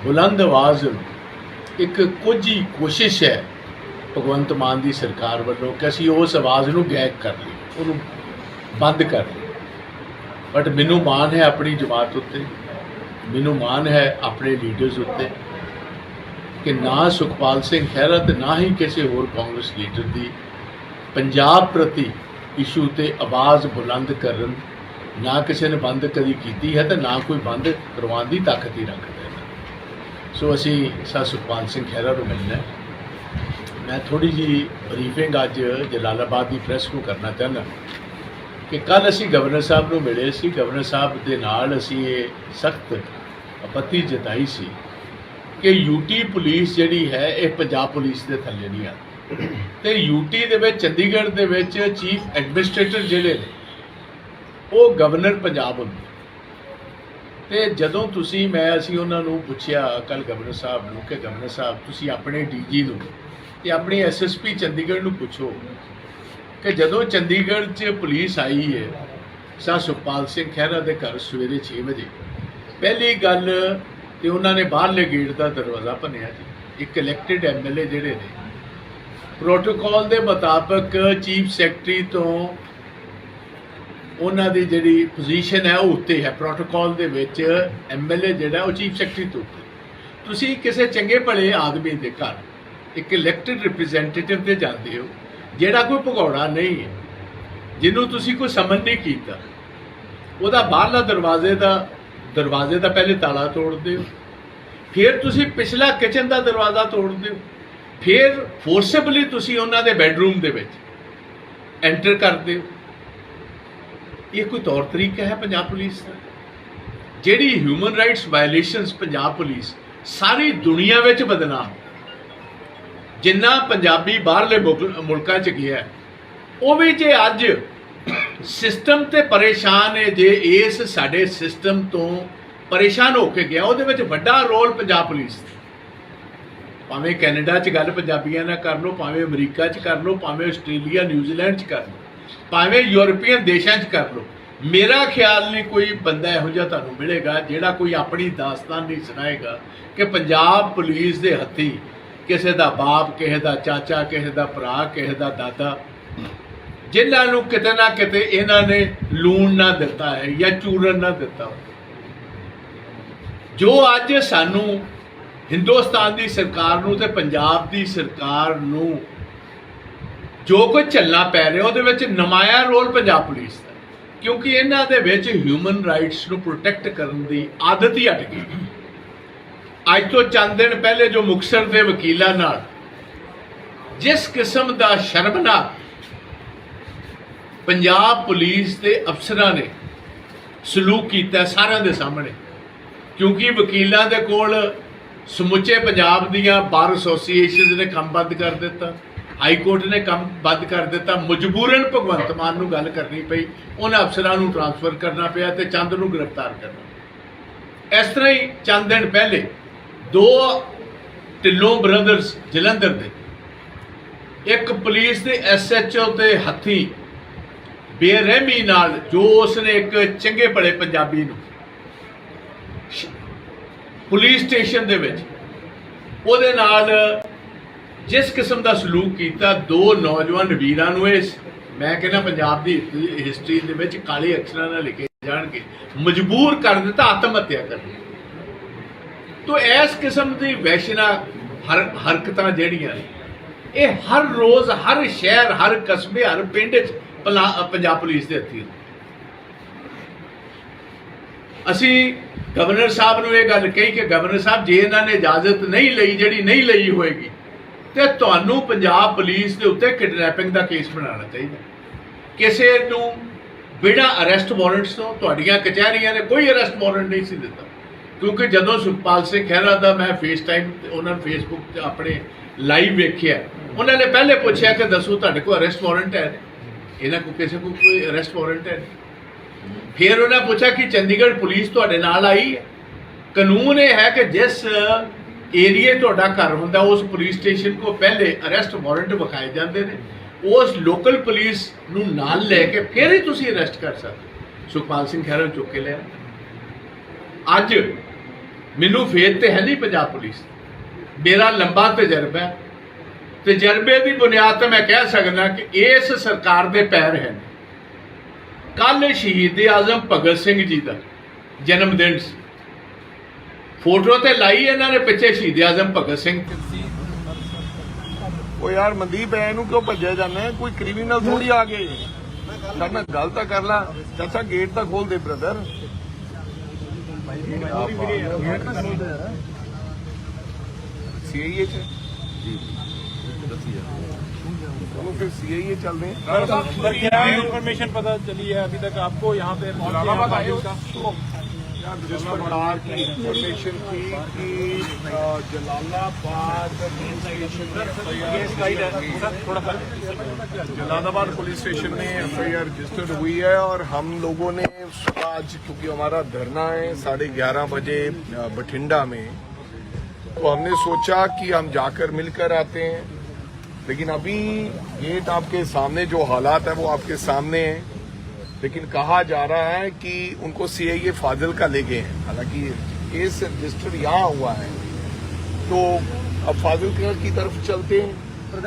ਬੁਲੰਦ ਆਵਾਜ਼ ਇੱਕ ਕੋਝੀ ਕੋਸ਼ਿਸ਼ ਹੈ ਭਗਵੰਤ ਮਾਨ ਦੀ ਸਰਕਾਰ ਵੱਲੋਂ ਕਿ ਅਸੀਂ ਉਸ ਆਵਾਜ਼ ਨੂੰ ਗਾਇਬ ਕਰ ਲਈਏ, ਉਹਨੂੰ ਬੰਦ ਕਰ ਲਈਏ। ਬਟ ਮੈਨੂੰ ਮਾਣ ਹੈ ਆਪਣੀ ਜਮਾਤ ਉੱਤੇ, ਮੈਨੂੰ ਮਾਣ ਹੈ ਆਪਣੇ ਲੀਡਰਸ ਉੱਤੇ ਕਿ ਨਾ ਸੁਖਪਾਲ ਸਿੰਘ ਖਹਿਰਾ ਤੇ ਨਾ ਹੀ ਕਿਸੇ ਹੋਰ ਕਾਂਗਰਸ ਲੀਡਰ ਦੀ ਪੰਜਾਬ ਪ੍ਰਤੀ ਇਸ਼ੂ ਤੇ ਆਵਾਜ਼ ਬੁਲੰਦ ਕਰਨ ਨਾ ਕਿਸੇ ਨੇ ਬੰਦ ਕਦੀ ਕੀਤੀ ਹੈ ਤੇ ਨਾ ਕੋਈ ਬੰਦ ਕਰਵਾਉਣ ਦੀ ਤਾਕਤ ਹੀ ਰੱਖਦਾ ਹੈ। ਸੋ ਅਸੀਂ ਸੁਖਪਾਲ ਸਿੰਘ ਖਹਿਰਾ ਨੂੰ ਮਿਲਣਾ। ਮੈਂ ਥੋੜ੍ਹੀ ਜਿਹੀ ਬਰੀਫਿੰਗ ਅੱਜ ਜਲਾਲਾਬਾਦ ਦੀ ਪ੍ਰੈਸ ਨੂੰ ਕਰਨਾ ਚਾਹੁੰਦਾ ਕਿ ਕੱਲ੍ਹ ਅਸੀਂ ਗਵਰਨਰ ਸਾਹਿਬ ਨੂੰ ਮਿਲੇ ਸੀ। ਗਵਰਨਰ ਸਾਹਿਬ ਦੇ ਨਾਲ ਅਸੀਂ ਇਹ ਸਖਤ ਆਪੱਤੀ ਜਤਾਈ ਸੀ ਕਿ ਯੂਟੀ ਪੁਲਿਸ ਜਿਹੜੀ ਹੈ ਇਹ ਪੰਜਾਬ ਪੁਲਿਸ ਦੇ ਥੱਲੇ ਨਹੀਂ ਆ, ਤੇ ਯੂਟੀ ਦੇ ਵਿੱਚ ਚੰਡੀਗੜ੍ਹ ਦੇ ਵਿੱਚ ਚੀਫ ਐਡਮਿਨਿਸਟ੍ਰੇਟਰ ਜਿਹੜੇ ਨੇ ਉਹ ਗਵਰਨਰ ਪੰਜਾਬ ਹੁੰਦੇ। ਤੇ ਜਦੋਂ ਅਸੀਂ ਉਹਨਾਂ ਨੂੰ ਪੁੱਛਿਆ ਕੱਲ੍ਹ ਗਵਰਨਰ ਸਾਹਿਬ ਨੂੰ ਕਿ ਗਵਰਨਰ ਸਾਹਿਬ ਤੁਸੀਂ ਆਪਣੇ ਡੀਜੀ ਨੂੰ ਤੇ ਆਪਣੀ ਐਸਐਸਪੀ ਚੰਡੀਗੜ੍ਹ ਨੂੰ ਪੁੱਛੋ ਕਿ ਜਦੋਂ ਚੰਡੀਗੜ੍ਹ 'ਚ ਪੁਲਿਸ ਆਈ ਹੈ ਸੁਖਪਾਲ ਸਿੰਘ ਖਹਿਰਾ ਦੇ ਘਰ ਸਵੇਰੇ 6 ਵਜੇ, ਪਹਿਲੀ ਗੱਲ ਤੇ ਉਹਨਾਂ ਨੇ ਬਾਹਰਲੇ ਗੇਟ ਦਾ ਦਰਵਾਜ਼ਾ ਭੰਨਿਆ ਜੀ। ਇੱਕ ਇਲੈਕਟਿਡ ਐਮਐਲਏ ਜਿਹੜੇ ਨੇ ਪ੍ਰੋਟੋਕਾਲ ਦੇ ਮੁਤਾਬਕ ਚੀਫ ਸੈਕਟਰੀ ਤੋਂ ਉਹਨਾਂ ਦੀ ਜਿਹੜੀ ਪੋਜੀਸ਼ਨ ਹੈ ਉਹ ਉੱਤੇ ਹੈ। ਪ੍ਰੋਟੋਕਾਲ ਦੇ ਵਿੱਚ ਐਮਐਲਏ ਜਿਹੜਾ ਉਹ ਚੀਫ ਸੈਕਟਰੀ ਤੋਂ ਉੱਤੇ। ਤੁਸੀਂ ਕਿਸੇ ਚੰਗੇ ਭਲੇ ਆਦਮੀ ਦੇ ਘਰ ਇੱਕ ਇਲੈਕਟਿਡ ਰਿਪਰੈਜ਼ੈਂਟੇਟਿਵ ਤੇ ਜਾਂਦੇ ਹੋ ਜਿਹੜਾ ਕੋਈ ਭਗੌੜਾ ਨਹੀਂ ਹੈ, ਜਿਹਨੂੰ ਤੁਸੀਂ ਕੋਈ ਸਮਨ ਨਹੀਂ ਕੀਤਾ, ਉਹਦਾ ਬਾਹਰਲਾ ਦਰਵਾਜ਼ੇ ਦਾ ਪਹਿਲੇ ਤਾਲਾ ਤੋੜਦੇ ਹੋ, ਫਿਰ ਤੁਸੀਂ ਪਿਛਲਾ ਕਿਚਨ ਦਾ ਦਰਵਾਜ਼ਾ ਤੋੜਦੇ ਹੋ, ਫਿਰ ਫੋਰਸੇਬਲੀ ਤੁਸੀਂ ਉਹਨਾਂ ਦੇ ਬੈਡਰੂਮ ਦੇ ਵਿੱਚ ਐਂਟਰ ਕਰਦੇ ਹੋ। ਇਹ ਕੋਈ ਤੌਰ ਤਰੀਕਾ ਹੈ ਪੰਜਾਬ ਪੁਲਿਸ ਦਾ? ਜਿਹੜੀ human rights violations Punjab police ਸਾਰੀ ਦੁਨੀਆ ਵਿੱਚ ਬਦਨਾਮ, ਜਿੰਨਾ ਪੰਜਾਬੀ ਬਾਹਰਲੇ ਮੁਲਕਾਂ 'ਚ ਗਿਆ ਉਹ ਵੀ ਜੇ ਅੱਜ ਸਿਸਟਮ ਤੇ ਪਰੇਸ਼ਾਨ ਹੈ, ਜੇ ਇਸ ਸਾਡੇ ਸਿਸਟਮ ਤੋਂ ਪਰੇਸ਼ਾਨ ਹੋ ਕੇ ਗਿਆ, ਉਹਦੇ ਵਿੱਚ ਵੱਡਾ ਰੋਲ ਪੰਜਾਬ ਪੁਲਿਸ ਦਾ। ਭਾਵੇਂ ਕੈਨੇਡਾ 'ਚ ਗੱਲ ਪੰਜਾਬੀਆਂ ਨਾਲ ਕਰ ਲਓ, ਭਾਵੇਂ ਅਮਰੀਕਾ 'ਚ ਕਰ ਲਓ, ਭਾਵੇਂ ਆਸਟ੍ਰੇਲੀਆ ਨਿਊਜ਼ੀਲੈਂਡ 'ਚ ਕਰ ਲਓ, ਭਾਵੇਂ ਯੂਰਪੀਅਨ ਦੇਸ਼ਾਂ 'ਚ ਕਰ ਲਓ। ਮੇਰਾ ਖਿਆਲ ਨਹੀਂ ਕੋਈ ਬੰਦਾ ਇਹੋ ਜਿਹਾ ਤੁਹਾਨੂੰ ਮਿਲੇਗਾ ਜਿਹੜਾ ਕੋਈ ਆਪਣੀ ਦਾਸਤਾਨ ਨਹੀਂ ਸੁਣਾਏਗਾ ਕਿ ਪੰਜਾਬ ਪੁਲਿਸ ਦੇ ਹੱਥੀਂ ਕਿਸੇ ਦਾ ਬਾਪ, ਕਿਸੇ ਦਾ ਚਾਚਾ, ਕਿਸੇ ਦਾ ਭਰਾ, ਕਿਸੇ ਦਾ ਦਾਦਾ, ਜਿਨ੍ਹਾਂ ਨੂੰ ਕਿਤੇ ਨਾ ਕਿਤੇ ਇਹਨਾਂ ਨੇ ਲੂਣ ਨਾ ਦਿੱਤਾ ਹੈ ਜਾਂ ਚੂਰਨ ਨਾ ਦਿੱਤਾ। ਜੋ ਅੱਜ ਸਾਨੂੰ ਹਿੰਦੁਸਤਾਨ ਦੀ ਸਰਕਾਰ ਨੂੰ ਤੇ ਪੰਜਾਬ ਦੀ ਸਰਕਾਰ ਨੂੰ ਜੋ ਕੁਝ ਝੱਲਣਾ ਪੈ ਰਿਹਾ ਉਹਦੇ ਵਿੱਚ ਨਮਾਇਆ ਰੋਲ ਪੰਜਾਬ ਪੁਲਿਸ ਦਾ, ਕਿਉਂਕਿ ਇਹਨਾਂ ਦੇ ਵਿੱਚ ਹਿਊਮਨ ਰਾਈਟਸ ਨੂੰ ਪ੍ਰੋਟੈਕਟ ਕਰਨ ਦੀ ਆਦਤ ਹੀ ਹਟ ਗਈ। ਅੱਜ ਤੋਂ ਚੰਦ ਦਿਨ ਪਹਿਲੇ ਜੋ ਮੁਕਤਸਰ ਦੇ ਵਕੀਲਾਂ ਨਾਲ ਜਿਸ ਕਿਸਮ ਦਾ ਸ਼ਰਮਨਾਕ ਪੰਜਾਬ ਪੁਲਿਸ ਦੇ ਅਫਸਰਾਂ ਨੇ ਸਲੂਕ ਕੀਤਾ ਸਾਰਿਆਂ ਦੇ ਸਾਹਮਣੇ, ਕਿਉਂਕਿ ਵਕੀਲਾਂ ਦੇ ਕੋਲ ਸਮੁੱਚੇ ਪੰਜਾਬ ਦੀਆਂ ਬਾਰ ਐਸੋਸੀਏਸ਼ਨ ਨੇ ਕੰਮ ਬੰਦ ਕਰ ਦਿੱਤਾ, ਹਾਈ ਕੋਰਟ ਨੇ ਕੰਮ ਬੰਦ ਕਰ ਦਿੱਤਾ, ਮਜਬੂਰਨ ਭਗਵੰਤ ਮਾਨ ਨੂੰ ਗੱਲ ਕਰਨੀ ਪਈ, ਉਹਨਾਂ ਅਫਸਰਾਂ ਨੂੰ ਟ੍ਰਾਂਸਫਰ ਕਰਨਾ ਪਿਆ ਤੇ ਚੰਦ ਨੂੰ ਗ੍ਰਿਫਤਾਰ ਕਰਨਾ। ਇਸ ਤਰ੍ਹਾਂ ਹੀ ਚੰਦ ਦਿਨ ਪਹਿਲੇ ਦੋ ਢਿੱਲੋਂ ਬ੍ਰਦਰਸ ਜਲੰਧਰ ਦੇ ਇੱਕ ਪੁਲਿਸ ਦੇ ਐਸਐਚਓ ਤੇ ਹੱਥੀਂ ਬੇਰਹਿਮੀ ਨਾਲ ਜੋ ਉਸਨੇ ਇੱਕ ਚੰਗੇ ਭਲੇ ਪੰਜਾਬੀ ਨੂੰ ਪੁਲਿਸ ਸਟੇਸ਼ਨ ਦੇ ਵਿੱਚ ਉਹਦੇ ਨਾਲ ਜਿਸ ਕਿਸਮ ਦਾ ਸਲੂਕ ਕੀਤਾ, ਦੋ ਨੌਜਵਾਨ ਵੀਰਾਂ ਨੂੰ ਇਸ ਮੈਂ ਕਹਿੰਦਾ ਪੰਜਾਬ ਦੀ ਹਿਸਟਰੀ ਦੇ ਵਿੱਚ ਕਾਲੇ ਅੱਖਰਾਂ ਨਾਲ ਲਿਖੇ ਜਾਣਗੇ, ਮਜਬੂਰ ਕਰ ਦਿੱਤਾ ਆਤਮ ਹੱਤਿਆ ਕਰਨ। ਤੋ ਇਸ ਕਿਸਮ ਦੀ ਵੈਸ਼ਨਾ ਹਰਕਤਾਂ ਜਿਹੜੀਆਂ ਨੇ ਇਹ ਹਰ ਰੋਜ਼ ਹਰ ਸ਼ਹਿਰ, ਹਰ ਕਸਬੇ, ਹਰ ਪਿੰਡ 'ਚ ਪੰਜਾਬ ਪੁਲਿਸ ਦੇ ਹੱਥੀਂ। ਅਸੀਂ ਗਵਰਨਰ ਸਾਹਿਬ ਨੂੰ ਇਹ ਗੱਲ ਕਹੀ ਕਿ ਗਵਰਨਰ ਸਾਹਿਬ ਜੇ ਇਹਨਾਂ ਨੇ ਇਜਾਜ਼ਤ ਨਹੀਂ ਲਈ, ਜਿਹੜੀ ਨਹੀਂ ਲਈ ਹੋਏਗੀ, ਤੇ ਤੁਹਾਨੂੰ ਪੰਜਾਬ ਪੁਲਿਸ ਦੇ ਉੱਤੇ ਕਿਡਨੈਪਿੰਗ ਦਾ ਕੇਸ ਬਣਾਉਣਾ ਚਾਹੀਦਾ। ਕਿਸੇ ਨੂੰ ਬਿਨਾਂ ਅਰੈਸਟ ਵਾਰੰਟਸ ਤੋਂ, ਤੁਹਾਡੀਆਂ ਕਚਹਿਰੀਆਂ ਨੇ ਕੋਈ ਅਰੈਸਟ ਵਾਰੰਟ ਨਹੀਂ ਸੀ ਦਿੱਤਾ, ਕਿਉਂਕਿ ਜਦੋਂ ਸੁਖਪਾਲ ਸਿੰਘ ਖਹਿਰਾ ਦਾ ਮੈਂ ਫੇਸ ਟਾਈਮ ਉਹਨਾਂ ਨੂੰ ਫੇਸਬੁੱਕ ਤੇ ਆਪਣੇ ਲਾਈਵ ਵੇਖਿਆ, ਉਹਨਾਂ ਨੇ ਪਹਿਲੇ ਪੁੱਛਿਆ ਕਿ ਦੱਸੋ ਤੁਹਾਡੇ ਕੋਲ ਅਰੈਸਟ ਵਾਰੰਟ ਹੈ? ਇਹਨਾਂ ਕੋਲ ਕਿਸੇ ਕੋਲ ਕੋਈ ਅਰੈਸਟ ਵਾਰੰਟ ਹੈ? ਫਿਰ ਉਹਨਾਂ ਪੁੱਛਿਆ ਕਿ ਚੰਡੀਗੜ੍ਹ ਪੁਲਿਸ ਤੁਹਾਡੇ ਨਾਲ ਆਈ ਹੈ? ਕਾਨੂੰਨ ਇਹ ਹੈ ਕਿ ਜਿਸ ਏਰੀਏ ਤੁਹਾਡਾ ਘਰ ਹੁੰਦਾ ਉਸ ਪੁਲਿਸ ਸਟੇਸ਼ਨ ਕੋ ਪਹਿਲੇ ਅਰੈਸਟ ਵਾਰੰਟ ਵਿਖਾਏ ਜਾਂਦੇ ਨੇ, ਉਸ ਲੋਕਲ ਪੁਲਿਸ ਨੂੰ ਨਾਲ ਲੈ ਕੇ ਫਿਰ ਹੀ ਤੁਸੀਂ ਅਰੈਸਟ ਕਰ ਸਕਦੇ। ਸੁਖਪਾਲ ਸਿੰਘ ਖਹਿਰਾ ਨੂੰ ਚੁੱਕ ਕੇ ਲਿਆ। ਅੱਜ ਮੈਨੂੰ ਫੇਥ ਤੇ ਹੈ ਨਹੀਂ ਪੰਜਾਬ ਪੁਲਿਸ, ਮੇਰਾ ਲੰਬਾ ਤਜਰਬਾ ਹੈ। ਤਜਰਬੇ ਦੀ ਬੁਨਿਆਦ ਤੇ ਮੈਂ ਕਹਿ ਸਕਦਾ ਕਿ ਇਸ ਸਰਕਾਰ ਦੇ ਪੈਰ ਹਨ। ਕੱਲ ਸ਼ਹੀਦ ਆਜ਼ਮ ਭਗਤ ਸਿੰਘ ਜੀ ਦਾ ਜਨਮ ਦਿਨ ਸੀ, ਫੋਟੋ ਤੇ ਲਾਈ ਇਹਨਾਂ ਨੇ ਪਿੱਛੇ ਸ਼ਹੀਦ ਆਜ਼ਮ ਭਗਤ ਸਿੰਘ। ਉਹ ਯਾਰ ਮਨਦੀਪ ਐ ਨੂੰ ਕਿਉਂ ਭੱਜਿਆ ਜਾਂਦਾ? ਕੋਈ ਕ੍ਰਿਮੀਨਲ ਥੋੜੀ ਆ ਗਏ। ਸਾਡੇ ਨਾਲ ਗੱਲ ਤਾਂ ਕਰ ਲਾ ਚਾਚਾ, ਗੇਟ ਤਾਂ ਖੋਲ ਦੇ ਬ੍ਰਦਰ। सीआईए चलो फिर सीआईए चल रहे हैं। क्या इन्फॉर्मेशन पता चली है अभी तक आपको यहाँ पे जलालाबाद आए का? यार जिस प्रकार की इंफॉर्मेशन थी कि जलालाबाद जलालाबाद पुलिस स्टेशन में एफआईआर रजिस्टर्ड हुई है और हम लोगों ने आज, क्योंकि हमारा धरना है 11:30 बजे बठिंडा में, तो हमने सोचा कि हम जाकर मिलकर आते हैं। लेकिन अभी गेट आपके सामने, जो हालात है वो आपके सामने है। लेकिन कहा जा रहा है कि उनको सीआईए फाजिल्का ले गए हैं। हालांकि केस रजिस्टर यहाँ हुआ है, तो अब फाजिल्का की तरफ चलते हैं।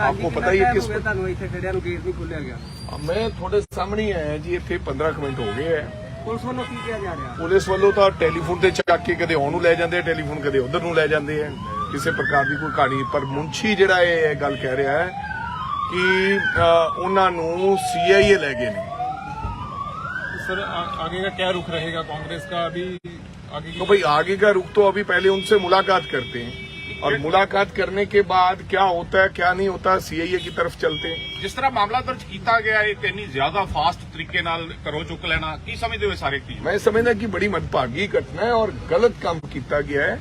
आपको पता ही है किस गेट नहीं खोलिया गया। मैं थोड़े सामने ही आया जी, इतने 15 मिनट हो गए हैं। ਪੁਲਿਸ ਵੱਲੋਂ ਕੀ ਕਿਹਾ ਜਾ ਰਿਹਾ? ਪੁਲਿਸ ਵੱਲੋਂ ਤਾਂ ਟੈਲੀਫੋਨ ਤੇ ਚੱਕ ਕੇ ਕਦੇ ਉਹਨੂੰ ਲੈ ਜਾਂਦੇ ਆ ਟੈਲੀਫੋਨ, ਕਦੇ ਉਧਰ ਨੂੰ ਲੈ ਜਾਂਦੇ ਆ, ਕਿਸੇ ਪ੍ਰਕਾਰ ਦੀ ਕੋਈ ਕਹਾਣੀ। ਪਰ ਮੁੰਸ਼ੀ ਜਿਹੜਾ ਇਹ ਗੱਲ ਕਹਿ ਰਿਹਾ ਹੈ ਕਿ ਉਹਨਾਂ ਨੂੰ ਸੀਆਈਏ ਲੈ ਗਏ ਨੇ। सर आगे का क्या रुख रहेगा कांग्रेस का अभी आगे तो भाई आगे का रुख तो अभी पहले उनसे मुलाकात करते हैं, और मुलाकात करने के बाद क्या होता है क्या नहीं होता सीआईए की तरफ चलते हैं। ਜਿਸ ਤਰ੍ਹਾਂ ਮਾਮਲਾ ਦਰਜ ਕੀਤਾ ਗਿਆ ਹੈ ਕਿ ਇੰਨੀ ਜ਼ਿਆਦਾ ਫਾਸਟ ਤਰੀਕੇ ਨਾਲ ਕਰੋ ਚੁੱਕ ਲੈਣਾ, ਕੀ ਸਮਝਦੇ ਹੋ ਸਾਰੇ ਚੀਜ਼? मैं समझदा कि बड़ी मनभागी घटना है और गलत काम किया गया है,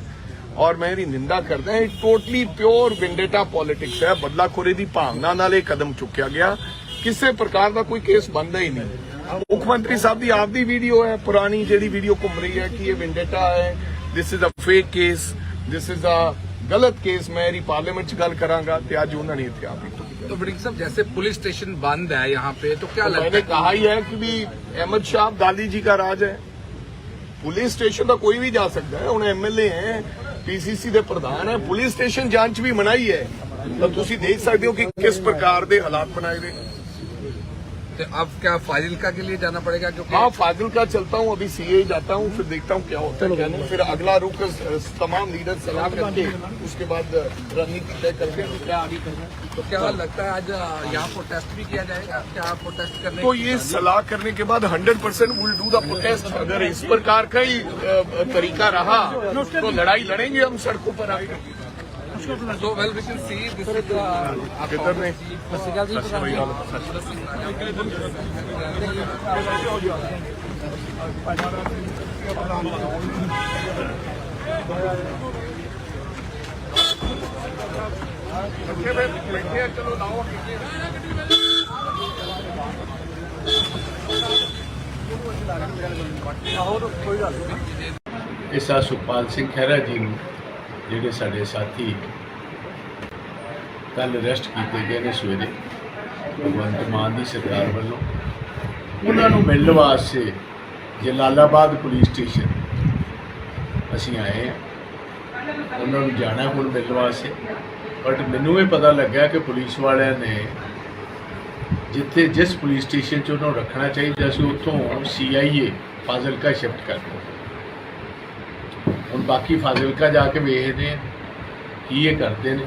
और मैं ਇਹਦੀ ਨਿੰਦਾ ਕਰਦਾ ਹਾਂ। ਟੋਟਲੀ ਪਿਓਰ ਵਿੰਡੇਟਾ ਪੋਲਿਟਿਕਸ ਹੈ। ਬਦਲਾਖੋਰੀ ਦੀ ਭਾਵਨਾ ਨਾਲ ਇਹ ਕਦਮ ਚੁੱਕਿਆ ਗਿਆ। ਕਿਸੇ ਪ੍ਰਕਾਰ ਦਾ ਕੋਈ ਕੇਸ ਬਣਦਾ ਹੀ ਨਹੀਂ। ਮੁੱਖ ਮੰਤਰੀ ਸਾਹਿਬ ਦੀ ਆਪਦੀ ਵੀਡੀਓ ਹੈ, ਪੁਰਾਣੀ ਜਿਹੜੀ ਵੀਡੀਓ ਘੁੰਮ ਰਹੀ ਹੈ ਕਿ ਇਹ ਵਿੰਡੇਟਾ ਹੈ, this is a fake case, this is a गलत केस। मैं यदि पार्लियामेंट च गल करांगा तो आज उन्होंने इतने आप तो वड़िंग साहब, जैसे पुलिस स्टेशन बंद है यहाँ पे, तो क्या लगता मैंने है? कहा ही है कि भी अहमद शाह अब्दाली जी का राज है। पुलिस स्टेशन तो कोई भी जा सकता है। उन्हें एमएलए हैं, पीसीसी के प्रधान है, पुलिस स्टेशन जांच भी मनाई है। तो तुसी देख सकते हो कि किस प्रकार के हालात बनाए गए। तो अब क्या फाजिल्का के लिए जाना पड़ेगा? क्योंकि हाँ, फाजिल्का चलता हूँ, अभी सीए जाता हूँ, फिर देखता हूँ क्या होता है क्या नहीं। फिर अगला रुख तमाम लीडर सलाह करके उसके बाद रणनीति तय करके क्या आगे करना। तो क्या लगता है आज यहाँ प्रोटेस्ट भी किया जाएगा? क्या प्रोटेस्ट करने तो ये सलाह करने के बाद 100% विल डू द प्रोटेस्ट। अगर इस प्रकार का ही तरीका रहा तो लड़ाई लड़ेंगे हम सड़कों पर आकर। So well, we can see this is किधर ने चलो लाओ। ਇਸਾ ਸੁਖਪਾਲ ਸਿੰਘ ਖਹਿਰਾ ਜੀ ਨੂੰ ਜਿਹੜੇ ਸਾਡੇ ਸਾਥੀ ਕੱਲ ਅਰੈਸਟ ਕੀਤੇ ਗਏ ਨੇ ਸਵੇਰੇ ਭਗਵੰਤ ਮਾਨ ਦੀ ਸਰਕਾਰ ਵੱਲੋਂ, ਉਹਨਾਂ ਨੂੰ ਮਿਲਣ ਵਾਸਤੇ ਜਲਾਲਾਬਾਦ ਪੁਲਿਸ ਸਟੇਸ਼ਨ ਅਸੀਂ ਆਏ ਹਾਂ। ਉਹਨਾਂ ਨੂੰ ਜਾਣਾ ਹੁਣ ਮਿਲਣ ਵਾਸਤੇ, ਬਟ ਮੈਨੂੰ ਇਹ ਪਤਾ ਲੱਗਾ ਕਿ ਪੁਲਿਸ ਵਾਲਿਆਂ ਨੇ ਜਿੱਥੇ ਜਿਸ ਪੁਲਿਸ ਸਟੇਸ਼ਨ 'ਚ ਉਹਨੂੰ ਰੱਖਣਾ ਚਾਹੀਦਾ ਸੀ ਉੱਥੋਂ ਸੀਆਈਏ ਫਾਜ਼ਿਲਕਾ ਸ਼ਿਫਟ ਕਰ ਦਿੱਤਾ। ਹੁਣ ਬਾਕੀ ਫਾਜ਼ਿਲਕਾ ਜਾ ਕੇ ਵੇਖਦੇ ਆ ਕੀ ਇਹ ਕਰਦੇ ਨੇ।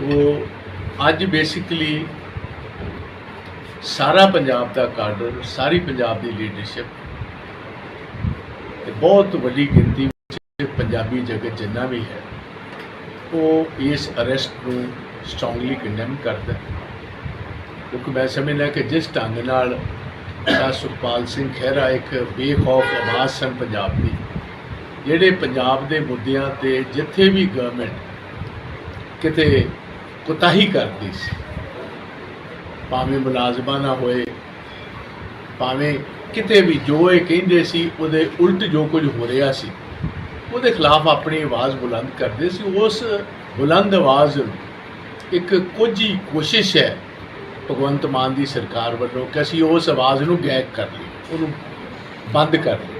ਉਹ ਅੱਜ ਬੇਸਿਕਲੀ ਸਾਰਾ ਪੰਜਾਬ ਦਾ ਕਾਡਰ, ਸਾਰੀ ਪੰਜਾਬ ਦੀ ਲੀਡਰਸ਼ਿਪ ਤੇ ਬਹੁਤ ਵੱਡੀ ਗਿਣਤੀ ਵਿੱਚ ਪੰਜਾਬੀ ਜਗਤ ਜਿੰਨਾ ਵੀ ਹੈ ਉਹ ਇਸ ਅਰੈਸਟ ਨੂੰ ਸਟਰੋਂਗਲੀ ਕੰਡੈਮ ਕਰਦਾ, ਕਿਉਂਕਿ ਮੈਂ ਸਮਝਦਾ ਕਿ ਜਿਸ ਢੰਗ ਨਾਲ ਸੁਖਪਾਲ ਸਿੰਘ ਖਹਿਰਾ ਇੱਕ ਬੇਖੌਫ ਆਵਾਜ਼ ਸਨ ਪੰਜਾਬ ਦੀ, ਜਿਹੜੇ ਪੰਜਾਬ ਦੇ ਮੁੱਦਿਆਂ ਤੇ ਜਿੱਥੇ ਵੀ ਗਵਰਨਮੈਂਟ ਕਿਤੇ ਕੁਤਾਹੀ ਕਰਦੀ ਸੀ, ਭਾਵੇਂ ਮੁਲਾਜ਼ਮਾਂ ਨਾ ਹੋਏ, ਭਾਵੇਂ ਕਿਤੇ ਵੀ ਜੋ ਇਹ ਕਹਿੰਦੇ ਸੀ ਉਹਦੇ ਉਲਟ ਜੋ ਕੁਝ ਹੋ ਰਿਹਾ ਸੀ ਉਹਦੇ ਖਿਲਾਫ ਆਪਣੀ ਆਵਾਜ਼ ਬੁਲੰਦ ਕਰਦੇ ਸੀ। ਉਸ ਬੁਲੰਦ ਆਵਾਜ਼ ਇੱਕ ਕੋਝੀ ਕੋਸ਼ਿਸ਼ ਹੈ ਭਗਵੰਤ ਮਾਨ ਦੀ ਸਰਕਾਰ ਵੱਲੋਂ ਕਿ ਅਸੀਂ ਉਸ ਆਵਾਜ਼ ਨੂੰ ਗਾਇਬ ਕਰ ਲਈਏ, ਉਹਨੂੰ ਬੰਦ ਕਰ ਲਈਏ।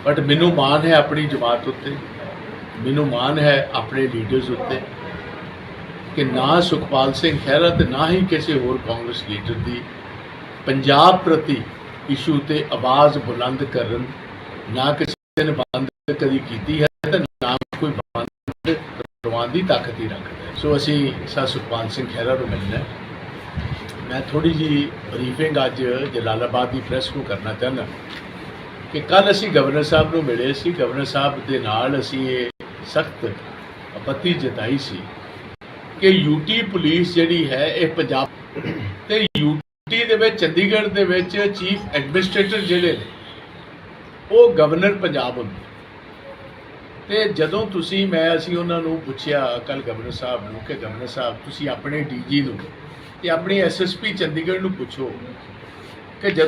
ਬਟ ਮੈਨੂੰ ਮਾਣ ਹੈ ਆਪਣੀ ਜਮਾਤ ਉੱਤੇ, ਮੈਨੂੰ ਮਾਣ ਹੈ ਆਪਣੇ ਲੀਡਰਸ ਉੱਤੇ ਕਿ ਨਾ ਸੁਖਪਾਲ ਸਿੰਘ ਖਹਿਰਾ ਤੇ ਨਾ ਹੀ ਕਿਸੇ ਹੋਰ ਕਾਂਗਰਸ ਲੀਡਰ ਦੀ ਪੰਜਾਬ ਪ੍ਰਤੀ ਇਸ਼ੂ ਤੇ ਆਵਾਜ਼ ਬੁਲੰਦ ਕਰਨ ਨਾ ਕਿਸੇ ਨੇ ਬੰਦ ਕਦੀ ਕੀਤੀ ਹੈ ਤੇ ਨਾ ਕੋਈ ਬੰਦ ਕਰਵਾਉਣ ਦੀ ਤਾਕਤ ਹੀ ਰੱਖਦਾ ਹੈ। ਸੋ ਅਸੀਂ ਸਰ ਸੁਖਪਾਲ ਸਿੰਘ ਖਹਿਰਾ ਨੂੰ ਮਿਲਣਾ। ਮੈਂ ਥੋੜੀ ਜਿਹੀ ਬਰੀਫਿੰਗ ਅੱਜ ਜਲਾਲਾਬਾਦ ਦੀ ਪ੍ਰੈਸ ਨੂੰ ਕਰਨਾ ਚਾਹੁੰਦਾ ਕਿ ਕੱਲ ਅਸੀਂ ਗਵਰਨਰ ਸਾਹਿਬ ਨੂੰ ਮਿਲੇ ਸੀ। ਗਵਰਨਰ ਸਾਹਿਬ ਦੇ ਨਾਲ ਅਸੀਂ ਇਹ ਸਖਤ ਆਪੱਤੀ ਜਤਾਈ ਸੀ ਕਿ ਯੂਟੀ ਪੁਲਿਸ ਜਿਹੜੀ ਹੈ ਇਹ ਪੰਜਾਬ ਤੇ ਯੂਟੀ ਦੇ ਵਿੱਚ ਚੰਡੀਗੜ੍ਹ ਦੇ ਵਿੱਚ ਚੀਫ ਐਡਮਿਨਿਸਟ੍ਰੇਟਰ ਜਿਹੜੇ ਨੇ ਉਹ ਗਵਰਨਰ ਪੰਜਾਬ ਹੁੰਦੇ। ਤੇ ਜਦੋਂ ਅਸੀਂ ਉਹਨਾਂ ਨੂੰ ਪੁੱਛਿਆ ਕੱਲ ਗਵਰਨਰ ਸਾਹਿਬ ਨੂੰ ਕਿ ਗਵਰਨਰ ਸਾਹਿਬ ਤੁਸੀਂ ਆਪਣੇ ਡੀਜੀ ਨੂੰ ਤੇ ਆਪਣੀ ਐਸਐਸਪੀ ਚੰਡੀਗੜ੍ਹ ਨੂੰ ਪੁੱਛੋ ਕਿ ਜਦੋਂ